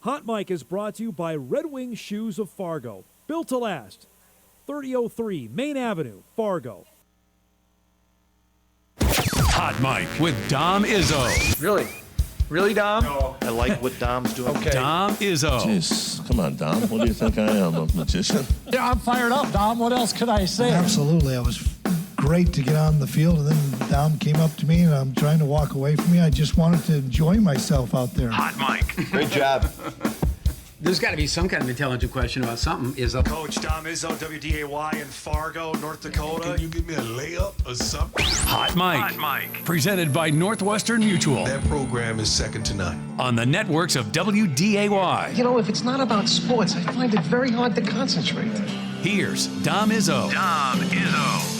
Hot Mic is brought to you by Red Wing Shoes of Fargo. Built to last. 3003 Main Avenue, Fargo. Hot Mic with Dom Izzo. Really? Really, Dom? No. I like what Dom's doing. Okay. Dom Izzo. Jeez, come on, Dom. What do you think I am, a magician? Yeah, I'm fired up, Dom. What else could I say? Absolutely. I was great to get on the field, and then Dom came up to me, and I'm trying to walk away from me. I just wanted to enjoy myself out there. Hot Mic. Great job. There's got to be some kind of intelligent question about something. Coach Dom Izzo, WDAY in Fargo, North Dakota. Can you give me a layup or something? Hot Mic. Hot Mic. Presented by Northwestern Mutual. That program is second to none. On the networks of WDAY. You know, if it's not about sports, I find it very hard to concentrate. Here's Dom Izzo. Dom Izzo.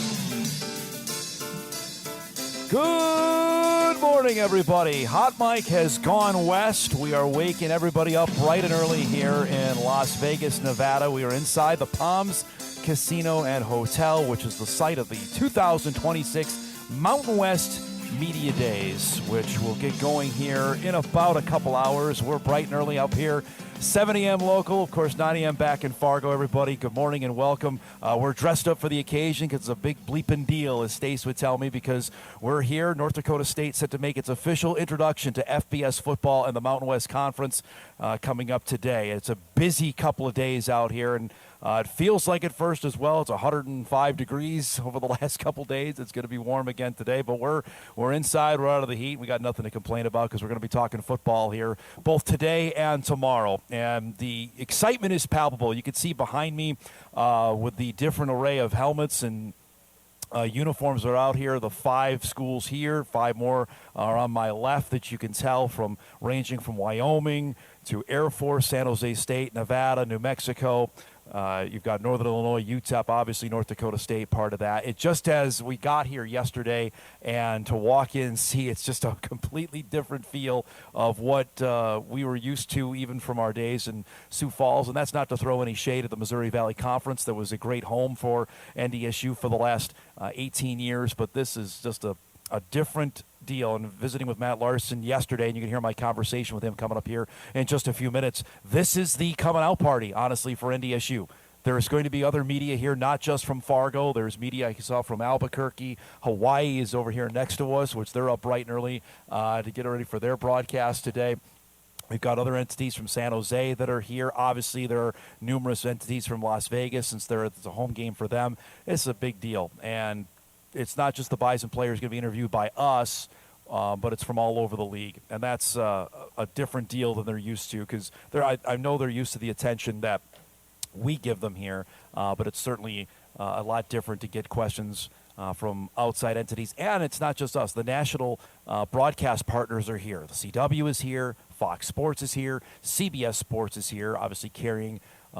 Good morning, everybody. Hot Mic has gone west. We are waking everybody up bright and early here in Las Vegas, Nevada. We are inside the Palms Casino and Hotel, which is the site of the 2026 Mountain West Media Days, which will get going here in about a couple hours. We're bright and early up here. 7 a.m. local, of course, 9 a.m. back in Fargo, everybody. Good morning and welcome. We're dressed up for the occasion because it's a big bleeping deal, as Stace would tell me, because we're here. North Dakota State set to make its official introduction to FBS football and the Mountain West Conference coming up today. It's a busy couple of days out here, and it feels like at first as well. It's 105 degrees over the last couple days. It's going to be warm again today, but we're inside. We're out of the heat. We got nothing to complain about because we're going to be talking football here both today and tomorrow. And the excitement is palpable. You can see behind me with the different array of helmets and uniforms are out here. The 5 schools here, 5 more are on my left that you can tell from ranging from Wyoming to Air Force, San Jose State, Nevada, New Mexico. You've got Northern Illinois, UTEP, obviously North Dakota State part of that. It just as we got here yesterday and to walk in and see, it's just a completely different feel of what we were used to even from our days in Sioux Falls. And that's not to throw any shade at the Missouri Valley Conference. That was a great home for NDSU for the last 18 years, but this is just a different deal. And visiting with Matt Larson yesterday, and you can hear my conversation with him coming up here in just a few minutes. This is the coming out party, honestly, for NDSU. There's going to be other media here, not just from Fargo. There's media I saw from Albuquerque. Hawaii is over here next to us, which they're up bright and early to get ready for their broadcast today. We've got other entities from San Jose that are here. Obviously, there are numerous entities from Las Vegas since it's a home game for them. It's a big deal. And it's not just the Bison players going to be interviewed by us, but it's from all over the league. And that's a different deal than they're used to because I know they're used to the attention that we give them here, but it's certainly a lot different to get questions from outside entities. And it's not just us. The national broadcast partners are here. The CW is here. Fox Sports is here. CBS Sports is here, obviously carrying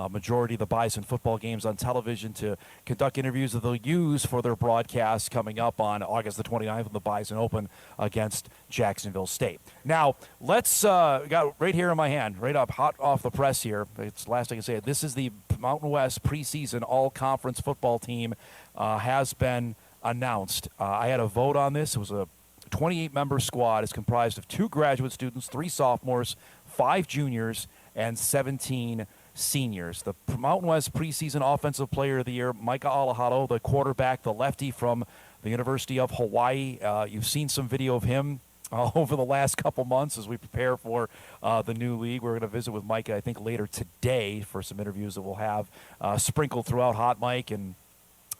majority of the Bison football games on television to conduct interviews that they'll use for their broadcast coming up on August the 29th when the Bison open against Jacksonville State. Now, let's got right here in my hand, right up, hot off the press here. It's the last I can say it. This is the Mountain West preseason all-conference football team has been announced. I had a vote on this. It was a 28-member squad. It's comprised of 2 graduate students, 3 sophomores, 5 juniors, and 17 seniors. The Mountain West preseason offensive player of the year, Micah Alahado, the quarterback, the lefty from the University of Hawaii. You've seen some video of him over the last couple months as we prepare for the new league. We're going to visit with Micah, I think, later today for some interviews that we'll have sprinkled throughout Hot Mic and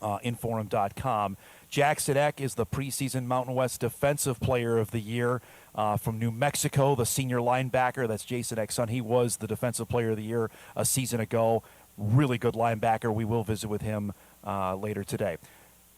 Inforum.com. Jackson Eck is the preseason Mountain West Defensive Player of the Year from New Mexico, the senior linebacker. That's Jason Eck's son. He was the Defensive Player of the Year a season ago. Really good linebacker. We will visit with him later today.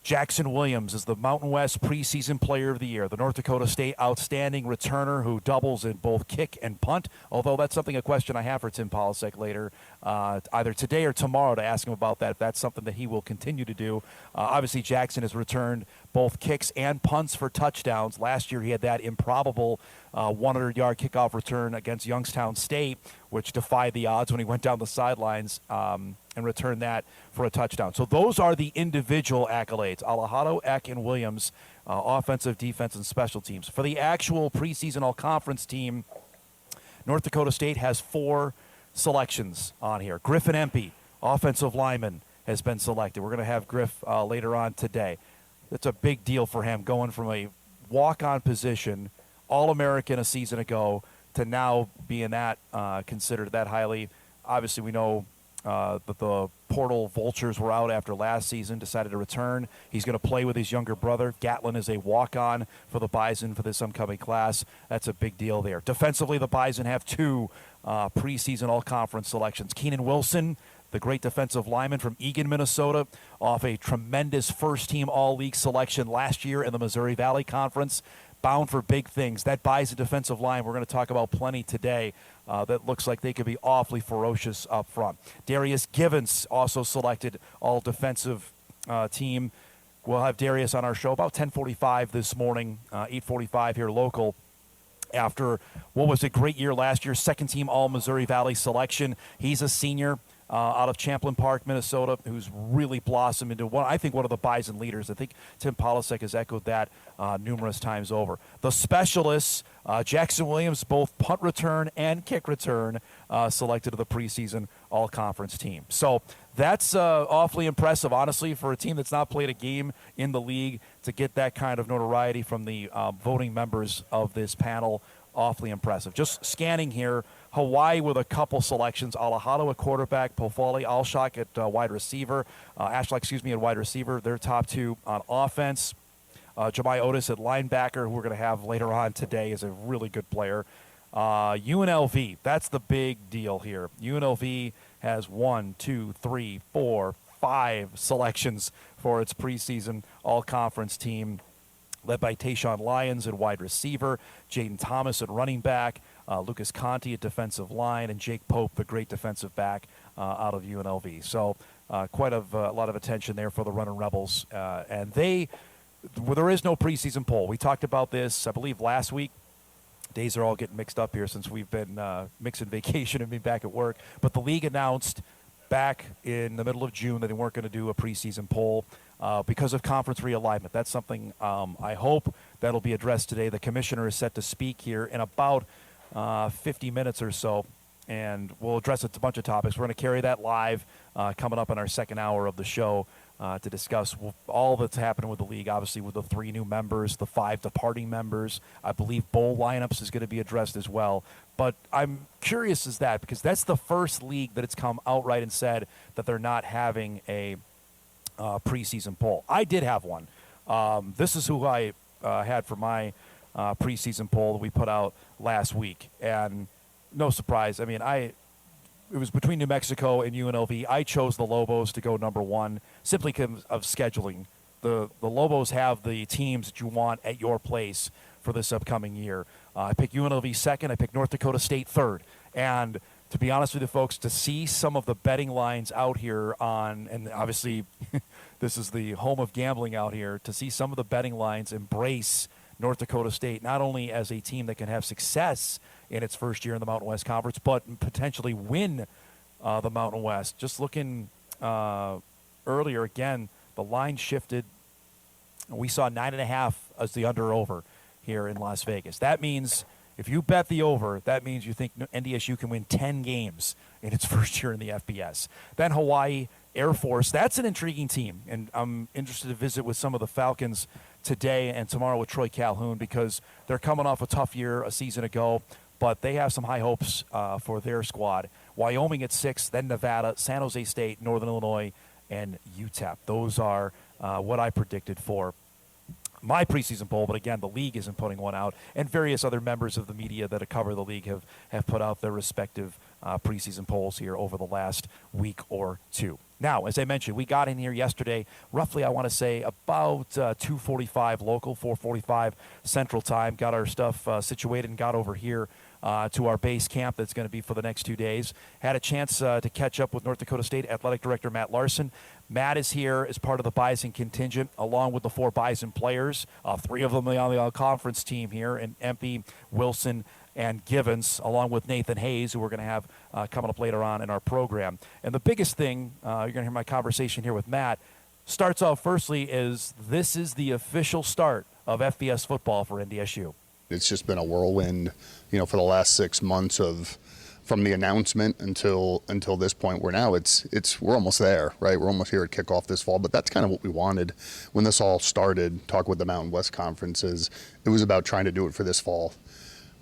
Jackson Williams is the Mountain West preseason player of the year, the North Dakota State outstanding returner who doubles in both kick and punt, although that's a question I have for Tim Polasek later, either today or tomorrow to ask him about that, if that's something that he will continue to do. Obviously, Jackson has returned both kicks and punts for touchdowns. Last year he had that improbable 100-yard kickoff return against Youngstown State, which defied the odds when he went down the sidelines and returned that for a touchdown. So those are the individual accolades. Alahado, Eck, and Williams, offensive, defense, and special teams. For the actual preseason all-conference team, North Dakota State has 4 selections on here. Griffin Empey, offensive lineman, has been selected. We're going to have Griff later on today. That's a big deal for him, going from a walk-on position, All-American a season ago, to now being that considered that highly. Obviously, we know that the portal vultures were out after last season, decided to return. He's going to play with his younger brother. Gatlin is a walk-on for the Bison for this upcoming class. That's a big deal there. Defensively, the Bison have 2 preseason all-conference selections. Keenan Wilson, the great defensive lineman from Eagan, Minnesota, off a tremendous first-team all-league selection last year in the Missouri Valley Conference. Bound for big things. That Bison defensive line we're going to talk about plenty today. That looks like they could be awfully ferocious up front. Darius Givance also selected all-defensive team. We'll have Darius on our show about 10:45 this morning, 8:45 here local. After what was a great year last year, second-team All-Missouri Valley selection. He's a senior out of Champlain Park, Minnesota, who's really blossomed into one of the Bison leaders. I think Tim Polasek has echoed that numerous times over. The specialists, Jackson Williams, both punt return and kick return, selected to the preseason all-conference team. So that's awfully impressive, honestly, for a team that's not played a game in the league to get that kind of notoriety from the voting members of this panel. Awfully impressive. Just scanning here, Hawaii with a couple selections. Alahado at quarterback, Pofali Alshak at wide receiver, Ashlock, at wide receiver. Their top 2 on offense. Jemai Otis at linebacker, who we're going to have later on today, is a really good player. UNLV, that's the big deal here. UNLV has 1, 2, 3, 4, 5 selections for its preseason all-conference team, led by Tayshawn Lyons at wide receiver, Jaden Thomas at running back, Lucas Conti at defensive line, and Jake Pope, the great defensive back out of UNLV. So quite a lot of attention there for the Runnin' Rebels. And there is no preseason poll. We talked about this, I believe, last week. Days are all getting mixed up here since we've been mixing vacation and being back at work. But the league announced back in the middle of June that they weren't going to do a preseason poll because of conference realignment. That's something I hope that'll be addressed today. The commissioner is set to speak here in about 50 minutes or so, and we'll address a bunch of topics. We're going to carry that live coming up in our second hour of the show to discuss all that's happening with the league, obviously with the 3 new members, the 5 departing members. I believe bowl lineups is going to be addressed as well. But I'm curious as that, because that's the first league that it's come outright and said that they're not having a preseason poll. I did have one. This is who I had for my preseason poll that we put out last week. And no surprise. I mean, it was between New Mexico and UNLV. I chose the Lobos to go number 1 simply because of scheduling. The Lobos have the teams that you want at your place for this upcoming year. I picked UNLV second. I picked North Dakota State third. And to be honest with you folks, to see some of the betting lines out here and obviously this is the home of gambling out here, to see some of the betting lines embrace North Dakota State, not only as a team that can have success in its first year in the Mountain West Conference, but potentially win the Mountain West. Just looking earlier, again, the line shifted. We saw 9.5 as the under-over here in Las Vegas. That means if you bet the over, that means you think NDSU can win 10 games in its first year in the FBS. Then Hawaii Air Force, that's an intriguing team, and I'm interested to visit with some of the Falcons today and tomorrow with Troy Calhoun, because they're coming off a tough year a season ago, but they have some high hopes for their squad. Wyoming at 6, then Nevada, San Jose State, Northern Illinois, and UTEP. Those are what I predicted for my preseason poll, but again, the league isn't putting one out, and various other members of the media that cover the league have put out their respective preseason polls here over the last week or two. Now, as I mentioned, we got in here yesterday, roughly, I want to say, about 2:45 local, 4:45 Central Time, got our stuff situated and got over here to our base camp that's going to be for the next 2 days. Had a chance to catch up with North Dakota State Athletic Director Matt Larson. Matt is here as part of the Bison contingent, along with the 4 Bison players, 3 of them on the all-conference team here, and Empey, Wilson, and Givance, along with Nathan Hayes, who we're going to have coming up later on in our program. And the biggest thing, you're going to hear my conversation here with Matt, starts off firstly is this is the official start of FBS football for NDSU. It's just been a whirlwind, for the last 6 months from the announcement until this point where now we're almost there, right? We're almost here at kickoff this fall, but that's kind of what we wanted when this all started. Talk with the Mountain West Conferences. It was about trying to do it for this fall.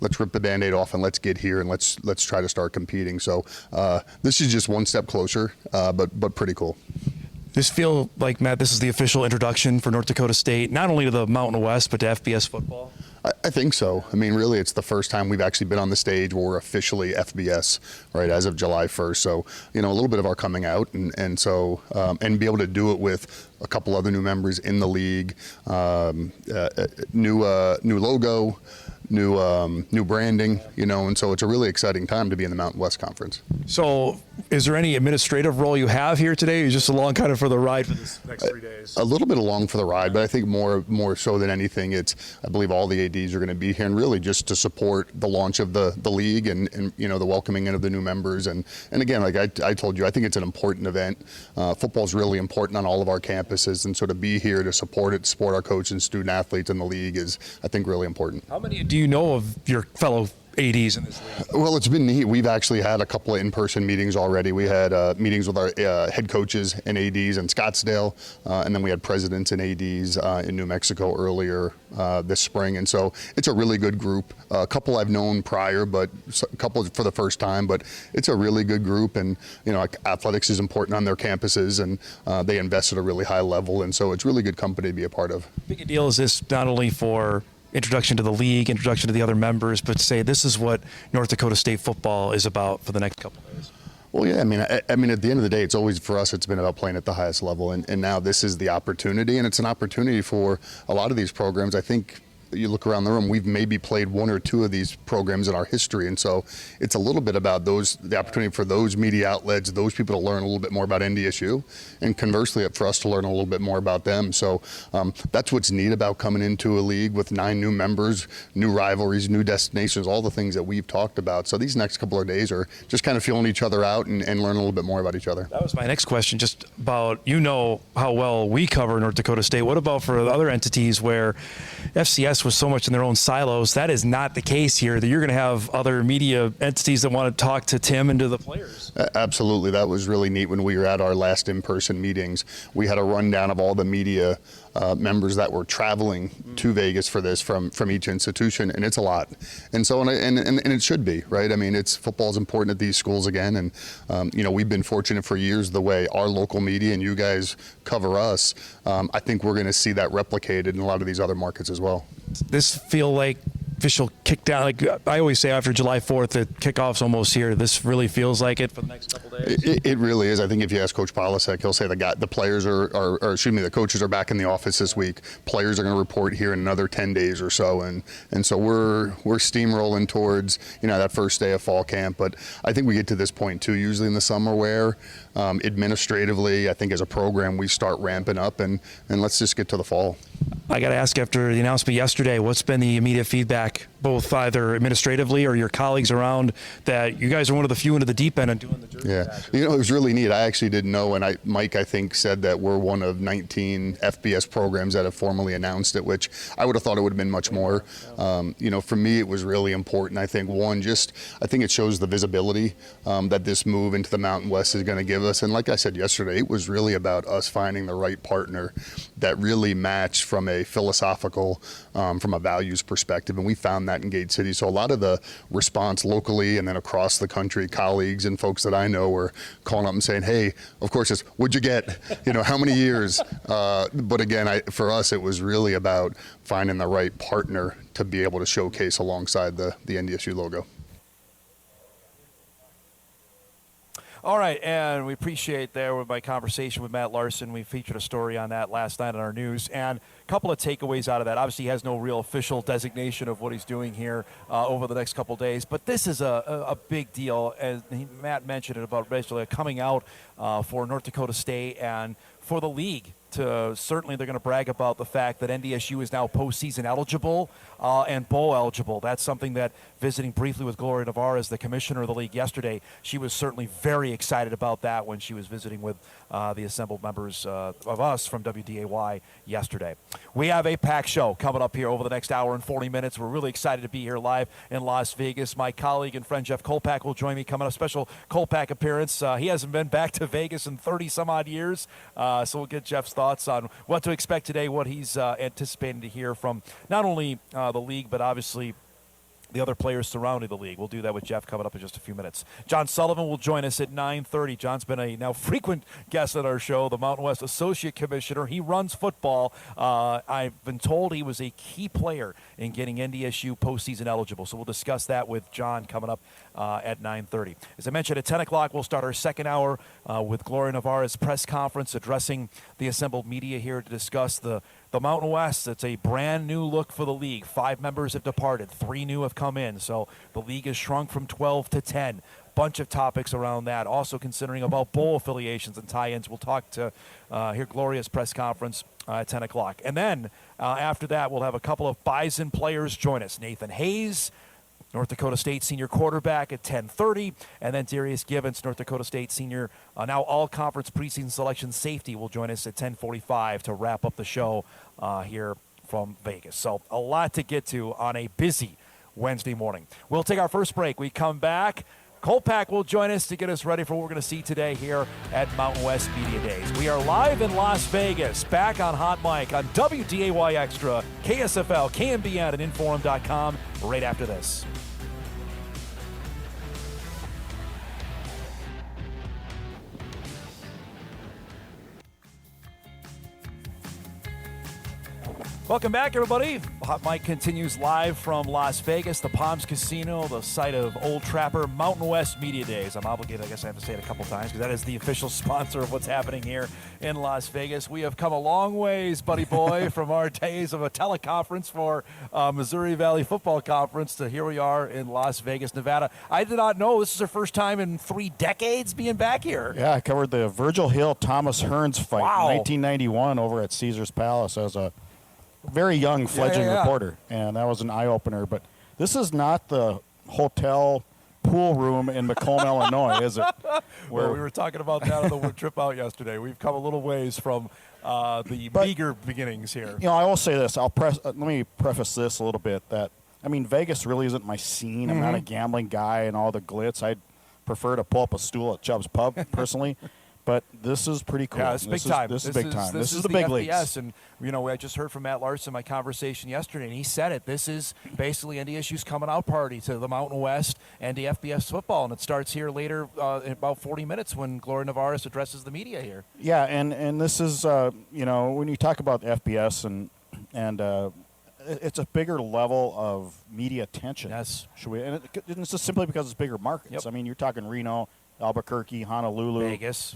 Let's rip the Band-Aid off and let's get here and let's try to start competing. So this is just one step closer, but pretty cool. This feel like, Matt, this is the official introduction for North Dakota State, not only to the Mountain West, but to FBS football? I think so. I mean, really, it's the first time we've actually been on the stage where we're officially FBS, right, as of July 1st. So, a little bit of our coming out, and so be able to do it with a couple other new members in the league, new logo, new branding, and so it's a really exciting time to be in the Mountain West Conference. So is there any administrative role you have here today? You're just along kind of for the ride for this next 3 days? A little bit along for the ride, but I think more so than anything, I believe all the ADs are going to be here, and really just to support the launch of the league and the welcoming in of the new members. And again, like I told you, I think it's an important event. Football is really important on all of our campuses, and so to be here to support it, support our coaches and student athletes in the league is, I think, really important. How many do you know of your fellow ADs in this league? Well, it's been neat. We've actually had a couple of in-person meetings already. We had meetings with our head coaches and ADs in Scottsdale, and then we had presidents and ADs in New Mexico earlier this spring. And so it's a really good group. A couple I've known prior, but a couple for the first time. But it's a really good group, and athletics is important on their campuses, and they invest at a really high level. And so it's really good company to be a part of. How big a deal is this not only for introduction to the league, introduction to the other members, but say this is what North Dakota State football is about for the next couple of days? Well, yeah, I mean, at the end of the day, it's always, for us, it's been about playing at the highest level, and now this is the opportunity, and it's an opportunity for a lot of these programs. I think you look around the room, we've maybe played one or two of these programs in our history, and so it's a little bit about the opportunity for those media outlets, those people to learn a little bit more about NDSU, and conversely for us to learn a little bit more about them. So that's what's neat about coming into a league with 9 new members, new rivalries, new destinations, all the things that we've talked about. So these next couple of days are just kind of feeling each other out and learn a little bit more about each other. That was my next question, just about, how well we cover North Dakota State. What about for other entities where FCS was so much in their own silos? That is not the case here, that you're going to have other media entities that want to talk to Tim and to the players. Absolutely. That was really neat when we were at our last in-person meetings. We had a rundown of all the media members that were traveling to Vegas for this from each institution, and it's a lot. And so, and it should be, right? I mean, football is important at these schools again, and we've been fortunate for years the way our local media and you guys cover us. I think we're going to see that replicated in a lot of these other markets as well. This feel like official kick down, like I always say after July 4th, the kickoff's almost here. This really feels like it for the next couple days. It really is. I think if you ask Coach Polasek, he'll say the players the coaches are back in the office this week. Players are going to report here in another 10 days or so, and so we're steamrolling towards that first day of fall camp. But I think we get to this point too, usually in the summer, where administratively, I think as a program, we start ramping up, and let's just get to the fall. I got to ask, after the announcement yesterday, what's been the immediate feedback, both either administratively or your colleagues around, that you guys are one of the few into the deep end and doing the jersey? Yeah, it was really neat. I actually didn't know, and Mike, I think, said that we're one of 19 FBS programs that have formally announced it, which I would have thought it would have been much more. For me, it was really important. I think, I think it shows the visibility that this move into the Mountain West is going to give us. And like I said yesterday, it was really about us finding the right partner that really matched from a philosophical, from a values perspective, and we found that in Gate City. So a lot of the response locally and then across the country, colleagues and folks that I know were calling up and saying, hey, of course it's, what'd you get? How many years? But again, for us, it was really about finding the right partner to be able to showcase alongside the NDSU logo. All right, and we appreciate there with my conversation with Matt Larson. We featured a story on that last night on our news, and a couple of takeaways out of that. Obviously, he has no real official designation of what he's doing here over the next couple of days, but this is a big deal, as Matt mentioned it, about basically coming out for North Dakota State and for the league certainly they're going to brag about the fact that NDSU is now postseason eligible and bowl eligible. That's something that, visiting briefly with Gloria Nevarez, the commissioner of the league yesterday, she was certainly very excited about that when she was visiting with the assembled members of us from WDAY yesterday. We have a packed show coming up here over the next hour and 40 minutes. We're really excited to be here live in Las Vegas. My colleague and friend Jeff Kolpack will join me coming up. Special Kolpack appearance. He hasn't been back to Vegas in 30-some-odd years, so we'll get Jeff's thoughts on what to expect today, what he's anticipating to hear from not only the league, but obviously the other players surrounding the league. We'll do that with Jeff coming up in just a few minutes. John Sullivan will join us at 9:30. John's been a now frequent guest at our show, the Mountain West Associate Commissioner. He runs football. I've been told he was a key player in getting NDSU postseason eligible, so we'll discuss that with John coming up at 9:30. As I mentioned, at 10 o'clock, we'll start our second hour with Gloria Nevarez press conference addressing the assembled media here to discuss the Mountain West. It's a brand new look for the league. 5 members have departed. 3 new have come in. So the league has shrunk from 12 to 10. Bunch of topics around that. Also considering about bowl affiliations and tie-ins. We'll talk to hear Gloria's press conference at 10 o'clock. And then after that, we'll have a couple of Bison players join us. Nathan Hayes, North Dakota State senior quarterback, at 10:30, and then Darius Givance, North Dakota State senior, now all-conference preseason selection safety, will join us at 10:45 to wrap up the show here from Vegas. So a lot to get to on a busy Wednesday morning. We'll take our first break. We come back. Kolpack will join us to get us ready for what we're going to see today here at Mountain West Media Days. We are live in Las Vegas, back on Hot Mic on WDAY Extra, KSFL, KMBN, and Inforum.com right after this. Welcome back, everybody. Hot Mic continues live from Las Vegas, the Palms Casino, the site of Old Trapper Mountain West Media Days. I'm obligated, I guess I have to say it a couple times, because that is the official sponsor of what's happening here in Las Vegas. We have come a long ways, buddy boy, from our days of a teleconference for Missouri Valley Football Conference to here we are in Las Vegas, Nevada. I did not know this is our first time in 3 decades being back here. Yeah, I covered the Virgil Hill-Thomas Hearns fight Wow. in 1991 over at Caesar's Palace as a very young fledgling reporter, and that was an eye-opener. But this is not the hotel pool room in Macomb, Illinois, is it? Well, we were talking about that on the trip out yesterday. We've come a little ways from the meager beginnings here. You know, I will say this. Let me preface this a little bit. That I mean, Vegas really isn't my scene. I'm not a gambling guy and all the glitz. I'd prefer to pull up a stool at Chubb's Pub personally. But this is pretty cool. Yeah, it's big time. This is big time. This is the FBS, big leagues. and you know, I just heard from Matt Larson my conversation yesterday, and he said it. This is basically NDSU's coming out party to the Mountain West and the FBS football, and it starts here later in about 40 minutes when Gloria Nevarez addresses the media here. Yeah, and this is you know, when you talk about FBS and it's a bigger level of media attention. Yes. And it's just simply because it's bigger markets. Yep. I mean, you're talking Reno, Albuquerque, Honolulu,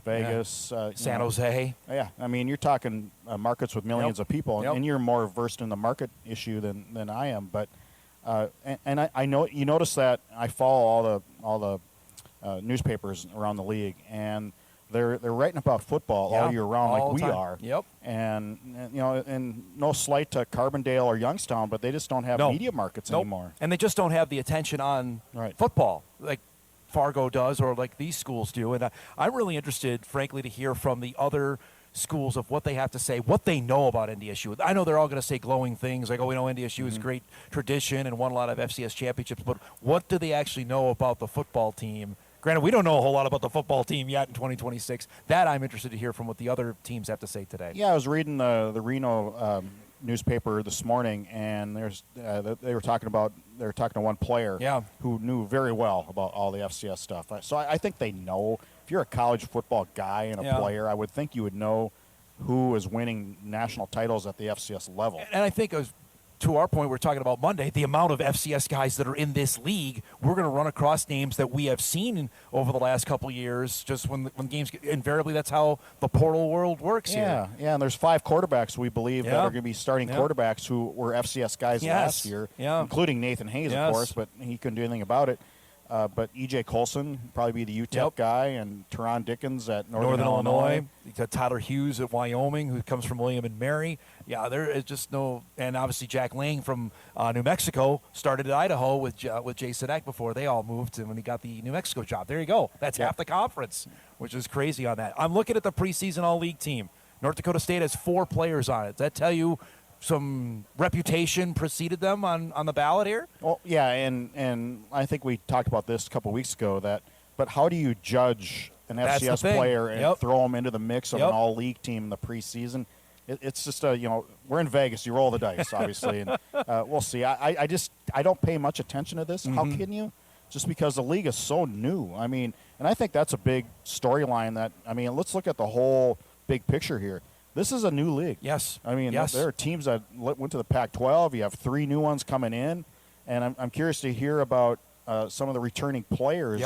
Vegas, San Jose. Yeah, I mean, you're talking markets with millions of people, and you're more versed in the market issue than I am. But and I know you notice that I follow all the newspapers around the league, and they're writing about football all year round, like we are. Yep. And you know, and no slight to Carbondale or Youngstown, but they just don't have media markets anymore. And they just don't have the attention on football like Fargo does, or like these schools do. And I'm really interested, frankly, to hear from the other schools of what they have to say, what they know about NDSU. I know they're all going to say glowing things, like, oh, we know NDSU is great tradition and won a lot of FCS championships, but what do they actually know about the football team? Granted, we don't know a whole lot about the football team yet in 2026. That I'm interested to hear from what the other teams have to say today. Yeah, I was reading the Reno newspaper this morning, and they were talking to one player who knew very well about all the FCS stuff. So I think they know. If you're a college football guy and a player, I would think you would know who is winning national titles at the FCS level. And I think to our point, we're talking about Monday, the amount of FCS guys that are in this league, we're going to run across names that we have seen over the last couple of years, just when games get, invariably that's how the portal world works here. Yeah, and there's 5 quarterbacks we believe that are going to be starting quarterbacks who were FCS guys last year, including Nathan Hayes, of course, but he couldn't do anything about it. But E.J. Colson probably be the UTEP guy, and Teron Dickens at Northern Illinois. You got Tyler Hughes at Wyoming, who comes from William and Mary. Yeah, there is just no, and obviously Jack Lang from New Mexico started at Idaho with Jason Eck before they all moved when he got the New Mexico job. There you go. That's half the conference, which is crazy on that. I'm looking at the preseason all-league team. North Dakota State has 4 players on it. Does that tell you some reputation preceded them on the ballot here? Well, yeah, and I think we talked about this a couple weeks ago. But how do you judge an FCS player and throw them into the mix of an all-league team in the preseason? It's just we're in Vegas. You roll the dice, obviously, and we'll see. I don't pay much attention to this. How can you? Just because the league is so new. I mean, and I think that's a big storyline. Let's look at the whole big picture here. This is a new league. Yes. I mean, there are teams that went to the Pac-12. You have 3 new ones coming in. And I'm curious to hear about some of the returning players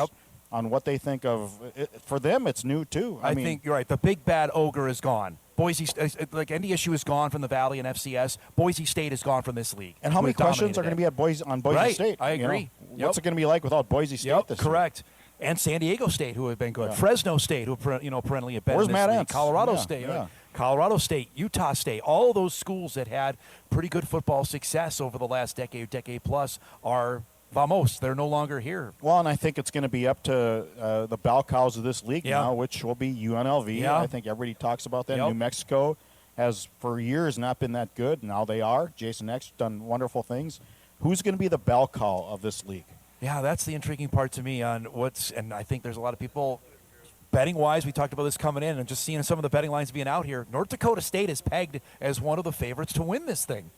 on what they think of it. For them, it's new, too. I think you're right. The big bad ogre is gone. Boise, like NDSU is gone from the Valley and FCS. Boise State is gone from this league. And how many questions are going to be on Boise State? I agree. What's it going to be like without Boise State this year? Correct. And San Diego State, who have been good. Fresno State, who perennially have been. Where's in this Matt league. Entz? Colorado State. Yeah. Colorado State, Utah State, all of those schools that had pretty good football success over the last decade plus are vamos. They're no longer here. Well, and I think it's going to be up to the bell cows of this league now, which will be UNLV. Yeah. I think everybody talks about that. New Mexico has for years not been that good. Now they are. Jason Eck's done wonderful things. Who's going to be the bell cow of this league? Yeah, that's the intriguing part to me on and I think there's a lot of people betting-wise, we talked about this coming in and just seeing some of the betting lines being out here. North Dakota State is pegged as one of the favorites to win this thing.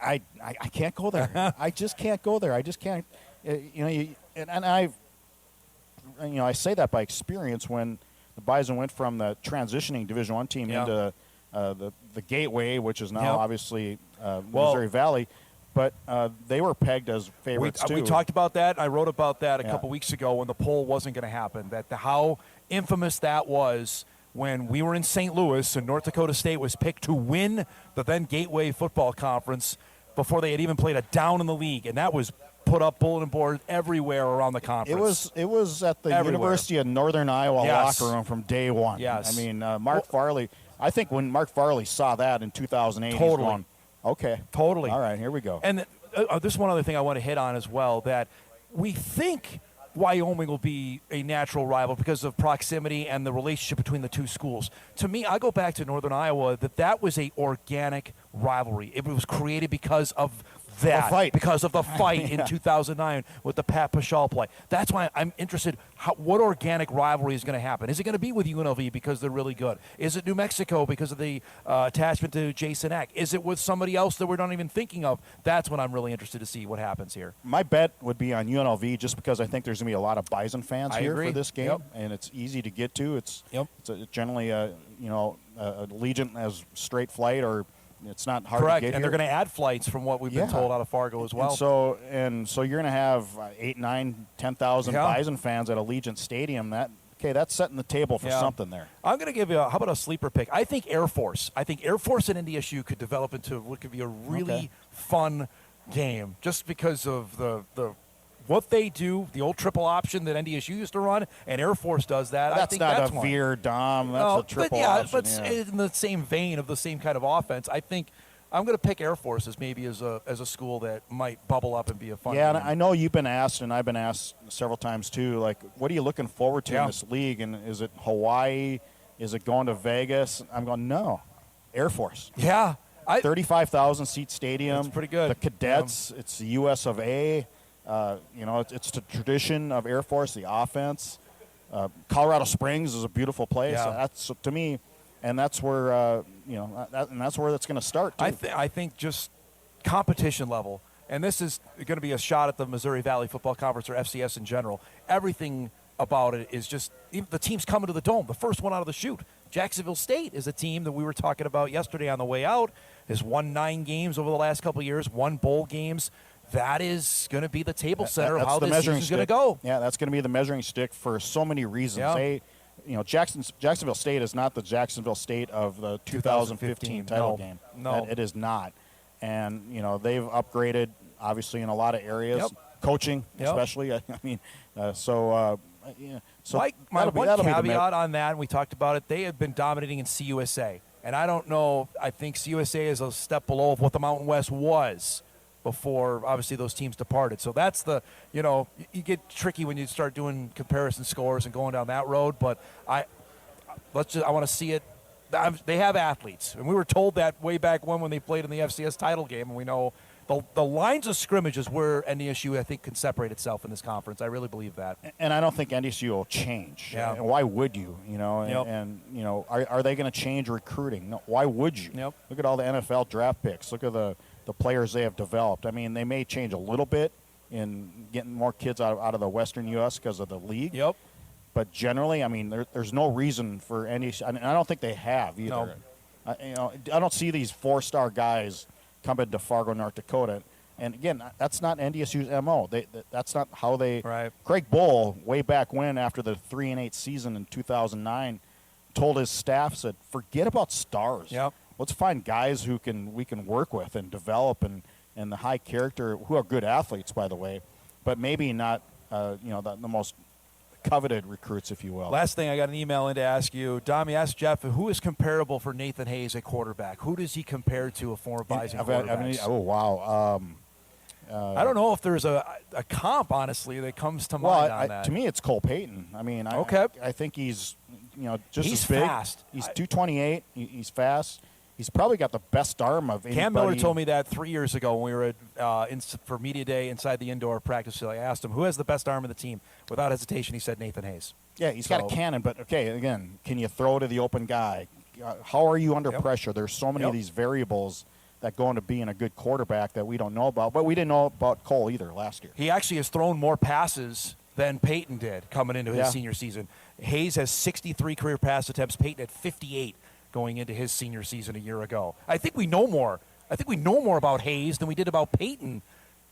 I can't go there. I just can't go there. I just can't. I say that by experience when the Bison went from the transitioning Division I team into the Gateway, which is now obviously Missouri Valley. But they were pegged as favorites, too. We talked about that. I wrote about that a couple weeks ago when the poll wasn't going to happen, how infamous that was when we were in St. Louis and North Dakota State was picked to win the then Gateway Football Conference before they had even played a down in the league. And that was put up bulletin boards everywhere around the conference. It was at the University of Northern Iowa locker room from day one. Yes. I mean, Mark Farley, I think when Mark Farley saw that in 2008, he's going, okay. Totally. All right, here we go. And there's one other thing I want to hit on as well, that we think Wyoming will be a natural rival because of proximity and the relationship between the two schools. To me, I go back to Northern Iowa, that was a organic rivalry. It was created because of that, because of the fight in 2009 with the Pat Paschal play. That's why I'm interested. What organic rivalry is going to happen? Is it going to be with UNLV because they're really good? Is it New Mexico because of the attachment to Jason Eck? Is it with somebody else that we're not even thinking of? That's what I'm really interested to see what happens here. My bet would be on UNLV just because I think there's going to be a lot of Bison fans here for this game, and it's easy to get to. It's generally Allegiant has straight flight or. It's not hard to get here. And they're going to add flights from what we've been told out of Fargo as well. And so you're going to have 8, 9, 10,000 Bison fans at Allegiant Stadium. That's setting the table for something there. I'm going to give you how about a sleeper pick? I think Air Force. I think Air Force and NDSU could develop into what could be a really fun game just because of the what they do, the old triple option that NDSU used to run, and Air Force does that. That's I think not that's a veer dom. That's a triple option. But in the same vein of the same kind of offense, I think I'm going to pick Air Force as maybe as a school that might bubble up and be a fun game. And I know you've been asked, and I've been asked several times too, like, what are you looking forward to in this league? And is it Hawaii? Is it going to Vegas? I'm going, no. Air Force. Yeah. 35,000-seat stadium. That's pretty good. The cadets, it's the U.S. of A. It's the tradition of Air Force, the offense. Colorado Springs is a beautiful place. Yeah. That's to me, and that's where that's where it's going to start. Too. I think just competition level, and this is going to be a shot at the Missouri Valley Football Conference or FCS in general. Everything about it is just the teams coming to the Dome. The first one out of the chute. Jacksonville State is a team that we were talking about yesterday on the way out. Has won 9 games over the last couple of years, 1 bowl games. That is going to be the table setter of how this season is going to go. Yeah, that's going to be the measuring stick for so many reasons. Yeah. Jacksonville State is not the Jacksonville State of the 2015 title game. No, it is not. And they've upgraded obviously in a lot of areas. coaching, especially. I mean, so. Mike, that'll one be caveat on that, and we talked about it, they have been dominating in CUSA. And I don't know, I think CUSA is a step below of what the Mountain West was before, obviously, those teams departed. So that's the, you get tricky when you start doing comparison scores and going down that road. But I want to see it. They have athletes. And we were told that way back when they played in the FCS title game, and we know the lines of scrimmage is where NDSU, I think, can separate itself in this conference. I really believe that. And I don't think NDSU will change. Yeah. And why would you? And are they going to change recruiting? No, why would you? Yep. Look at all the NFL draft picks. Look at the players they have developed. I mean, they may change a little bit in getting more kids out of the Western U.S. because of the league. Yep. But generally, I mean, there's no reason for NDSU. And I don't think they have either. No. I don't see these 4-star guys coming to Fargo, North Dakota. And again, that's not NDSU's MO. That's not how they. Right. Craig Bull, way back when, after the 3-8 season in 2009, told his staff, said, "Forget about stars. Yep. Let's find guys we can work with and develop and the high character, who are good athletes, by the way, but maybe not the most coveted recruits, if you will." Last thing, I got an email in to ask you. Dom, you asked Jeff, who is comparable for Nathan Hayes at quarterback? Who does he compare to a former Bison quarterback? Oh, wow. I don't know if there's a comp, honestly, that comes to mind on that. To me, it's Cole Payton. I mean, I think he's just he's as big. Fast. He's 228. He's fast. He's probably got the best arm of anybody. Cam Miller told me that 3 years ago when we were for media day inside the indoor practice facility. I asked him, who has the best arm in the team? Without hesitation, he said Nathan Hayes. Yeah, he's got a cannon, but, okay, again, can you throw to the open guy? How are you under pressure? There's so many of these variables that go into being a good quarterback that we don't know about. But we didn't know about Cole either last year. He actually has thrown more passes than Peyton did coming into his senior season. Hayes has 63 career pass attempts. Peyton had 58 going into his senior season a year ago. I think we know more. I think we know more about Hayes than we did about Peyton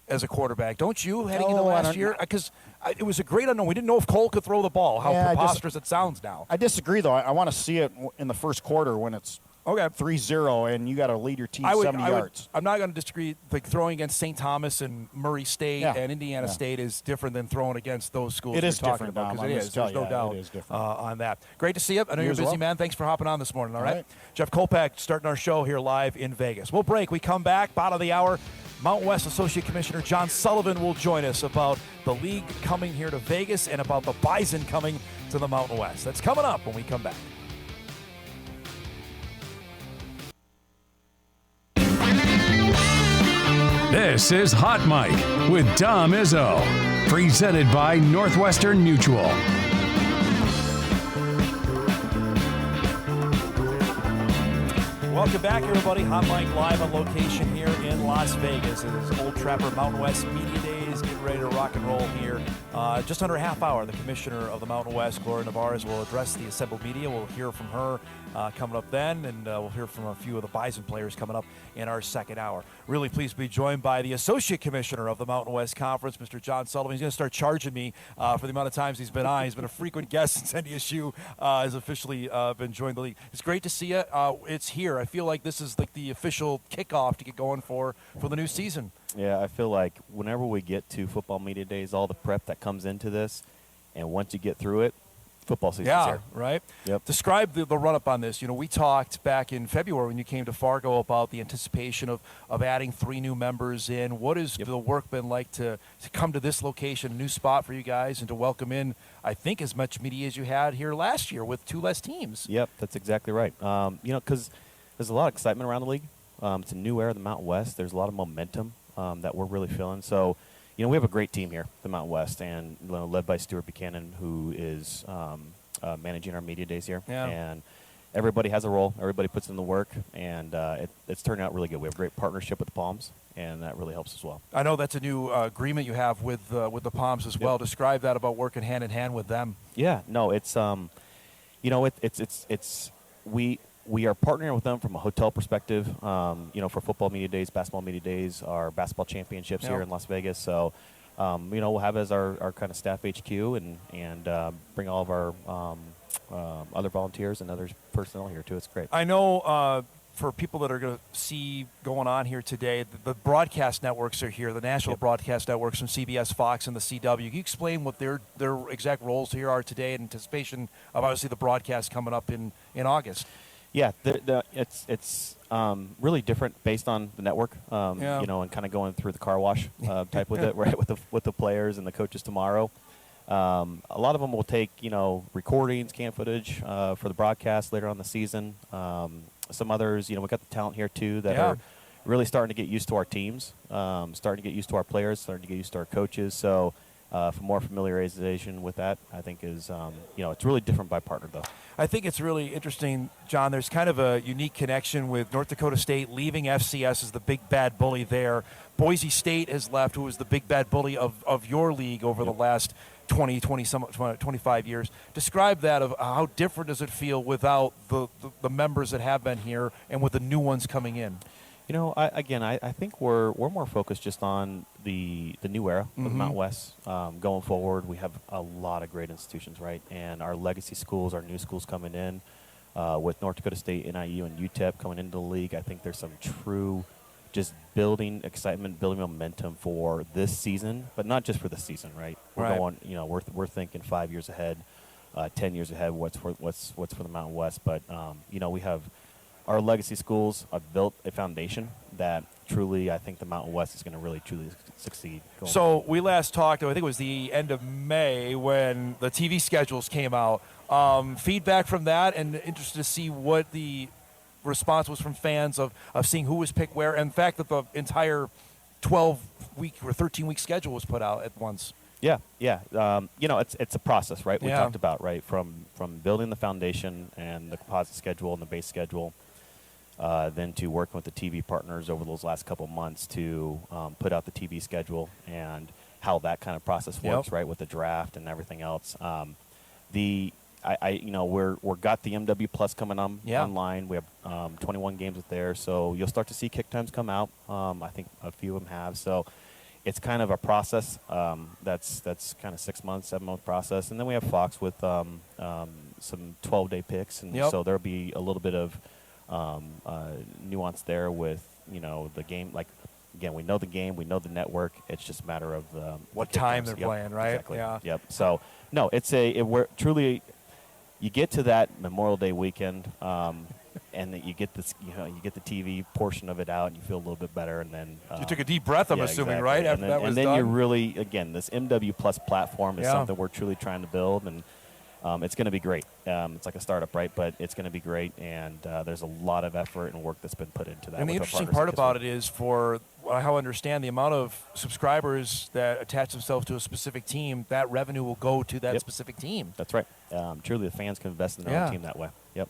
as a quarterback. Don't you, heading into last year? Because it was a great unknown. We didn't know if Cole could throw the ball, how preposterous it sounds now. I disagree, though. I want to see it in the first quarter when it's 3-0 and you got to lead your team 70 yards. I'm not going to disagree. Like throwing against St. Thomas and Murray State and Indiana State is different than throwing against those schools. It is talking different, about, because it is. There's no doubt it is different. on that. Great to see you. I know you're a busy man. Thanks for hopping on this morning. All right. Jeff Kolpack starting our show here live in Vegas. We'll break. We come back. Bottom of the hour. Mountain West Associate Commissioner John Sullivan will join us about the league coming here to Vegas and about the Bison coming to the Mountain West. That's coming up when we come back. This is Hot Mic with Dom Izzo, presented by Northwestern Mutual. Welcome back, everybody. Hot Mic live on location here in Las Vegas. It is Old Trapper Mountain West Media Days. Getting ready to rock and roll here. Just under a half hour, the Commissioner of the Mountain West, Gloria Nevarez, will address the assembled media. We'll hear from her coming up then, and we'll hear from a few of the Bison players coming up in our second hour. Really pleased to be joined by the Associate Commissioner of the Mountain West Conference, Mr. John Sullivan. He's going to start charging me for the amount of times he's been on. He's been a frequent guest since NDSU has officially been joined the league. It's great to see you. It's here. I feel like this is like the official kickoff to get going for the new season. Yeah, I feel like whenever we get to football media days, all the prep that comes into this, and once you get through it, football season's here. Right? Yep. Describe the run-up on this. You know, we talked back in February when you came to Fargo about the anticipation of adding 3 new members in. What has the work been like to come to this location, a new spot for you guys, and to welcome in, I think, as much media as you had here last year with 2 less teams? Yep, that's exactly right. Because there's a lot of excitement around the league. It's a new era of the Mountain West. There's a lot of momentum that we're really feeling. So, we have a great team here, the Mountain West, and led by Stuart Buchanan, who is managing our media days here. Yeah. And everybody has a role. Everybody puts in the work, and it's turned out really good. We have a great partnership with the Palms, and that really helps as well. I know that's a new agreement you have with the Palms as well. Describe that about working hand in hand with them. Yeah, no, it's we are partnering with them from a hotel perspective, for football media days, basketball media days, our basketball championships here in Las Vegas. So, we'll have as our kind of staff HQ and bring all of our other volunteers and other personnel here too. It's great. I know for people that are going to see going on here today, the broadcast networks are here, the national broadcast networks from CBS, Fox, and the CW. Can you explain what their exact roles here are today in anticipation of obviously the broadcast coming up in August? Yeah, it's really different based on the network, and kind of going through the car wash type with it, right, with the players and the coaches tomorrow. A lot of them will take, recordings, camp footage for the broadcast later on in the season. Some others, we got the talent here too that are really starting to get used to our teams, starting to get used to our players, starting to get used to our coaches. So for more familiarization with that, I think is, it's really different by partner though. I think it's really interesting, John. There's kind of a unique connection with North Dakota State leaving FCS as the big bad bully there. Boise State has left, who was the big bad bully of your league over the last 25 years. Describe that of how different does it feel without the members that have been here and with the new ones coming in? I think we're more focused just on the new era of the Mountain West. Going forward, we have a lot of great institutions, right? And our legacy schools, our new schools coming in, with North Dakota State, NIU, and UTEP coming into the league, I think there's some true just building excitement, building momentum for this season, but not just for the season, right? We're going, we're thinking 5 years ahead, 10 years ahead. What's for the Mountain West? But we have our legacy schools have built a foundation that truly, I think the Mountain West is going to really truly succeed. So we last talked, I think it was the end of May when the TV schedules came out. Feedback from that, and interested to see what the response was from fans of seeing who was picked where, and the fact that the entire 12-week or 13-week schedule was put out at once. Yeah. It's a process, right? We talked about, right, from building the foundation and the composite schedule and the base schedule, then to working with the TV partners over those last couple months to put out the TV schedule and how that kind of process works, right, with the draft and everything else. We're got the MW Plus coming on online. We have 21 games with there, so you'll start to see kick times come out. I think a few of them have. So it's kind of a process that's kind of 6 months, 7 month process, and then we have Fox with some 12-day picks, and so there'll be a little bit of nuance there with the game. Like again, we know the game, we know the network. It's just a matter of what time they're playing, right? Exactly. Yeah. Yep. So no, we're truly. You get to that Memorial Day weekend, and that you get this, you get the TV portion of it out, and you feel a little bit better. And then you took a deep breath, I'm assuming, exactly. right? After that was and then done. you're really, again, this MW Plus platform is something we're truly trying to build, and it's going to be great. It's like a startup, right? But it's going to be great, and there's a lot of effort and work that's been put into that. And the interesting part about it is, for how I understand, the amount of subscribers that attach themselves to a specific team, that revenue will go to that specific team. That's right. Truly, the fans can invest in their own team that way. Yep.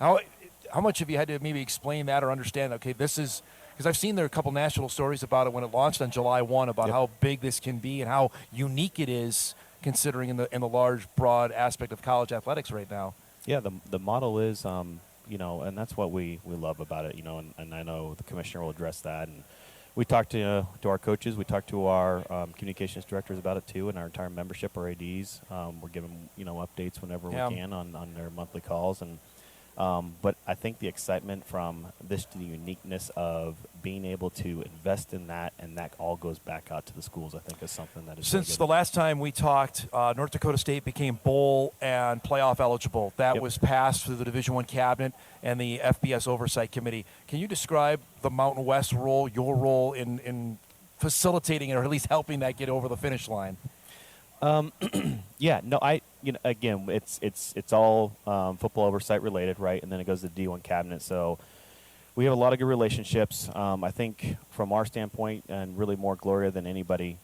How much have you had to maybe explain that or understand? Okay, this is because I've seen there are a couple national stories about it when it launched on July 1 about how big this can be and how unique it is, considering in the large, broad aspect of college athletics right now. Yeah, the model is, and that's what we love about it, and I know the commissioner will address that. And we talked to our coaches, we talked to our communications directors about it too, and our entire membership, our ADs. We're giving updates whenever we can on their monthly calls, and but I think the excitement from this to the uniqueness of being able to invest in that, and that all goes back out to the schools, I think is something that is since really the last time we talked, North Dakota State became bowl and playoff eligible. That was passed through the Division I cabinet and the FBS Oversight Committee. Can you describe the Mountain West role, your role in facilitating it, or at least helping that get over the finish line? Again, it's all football oversight related, right? And then it goes to the D1 cabinet. So we have a lot of good relationships. I think from our standpoint, and really more Gloria than anybody,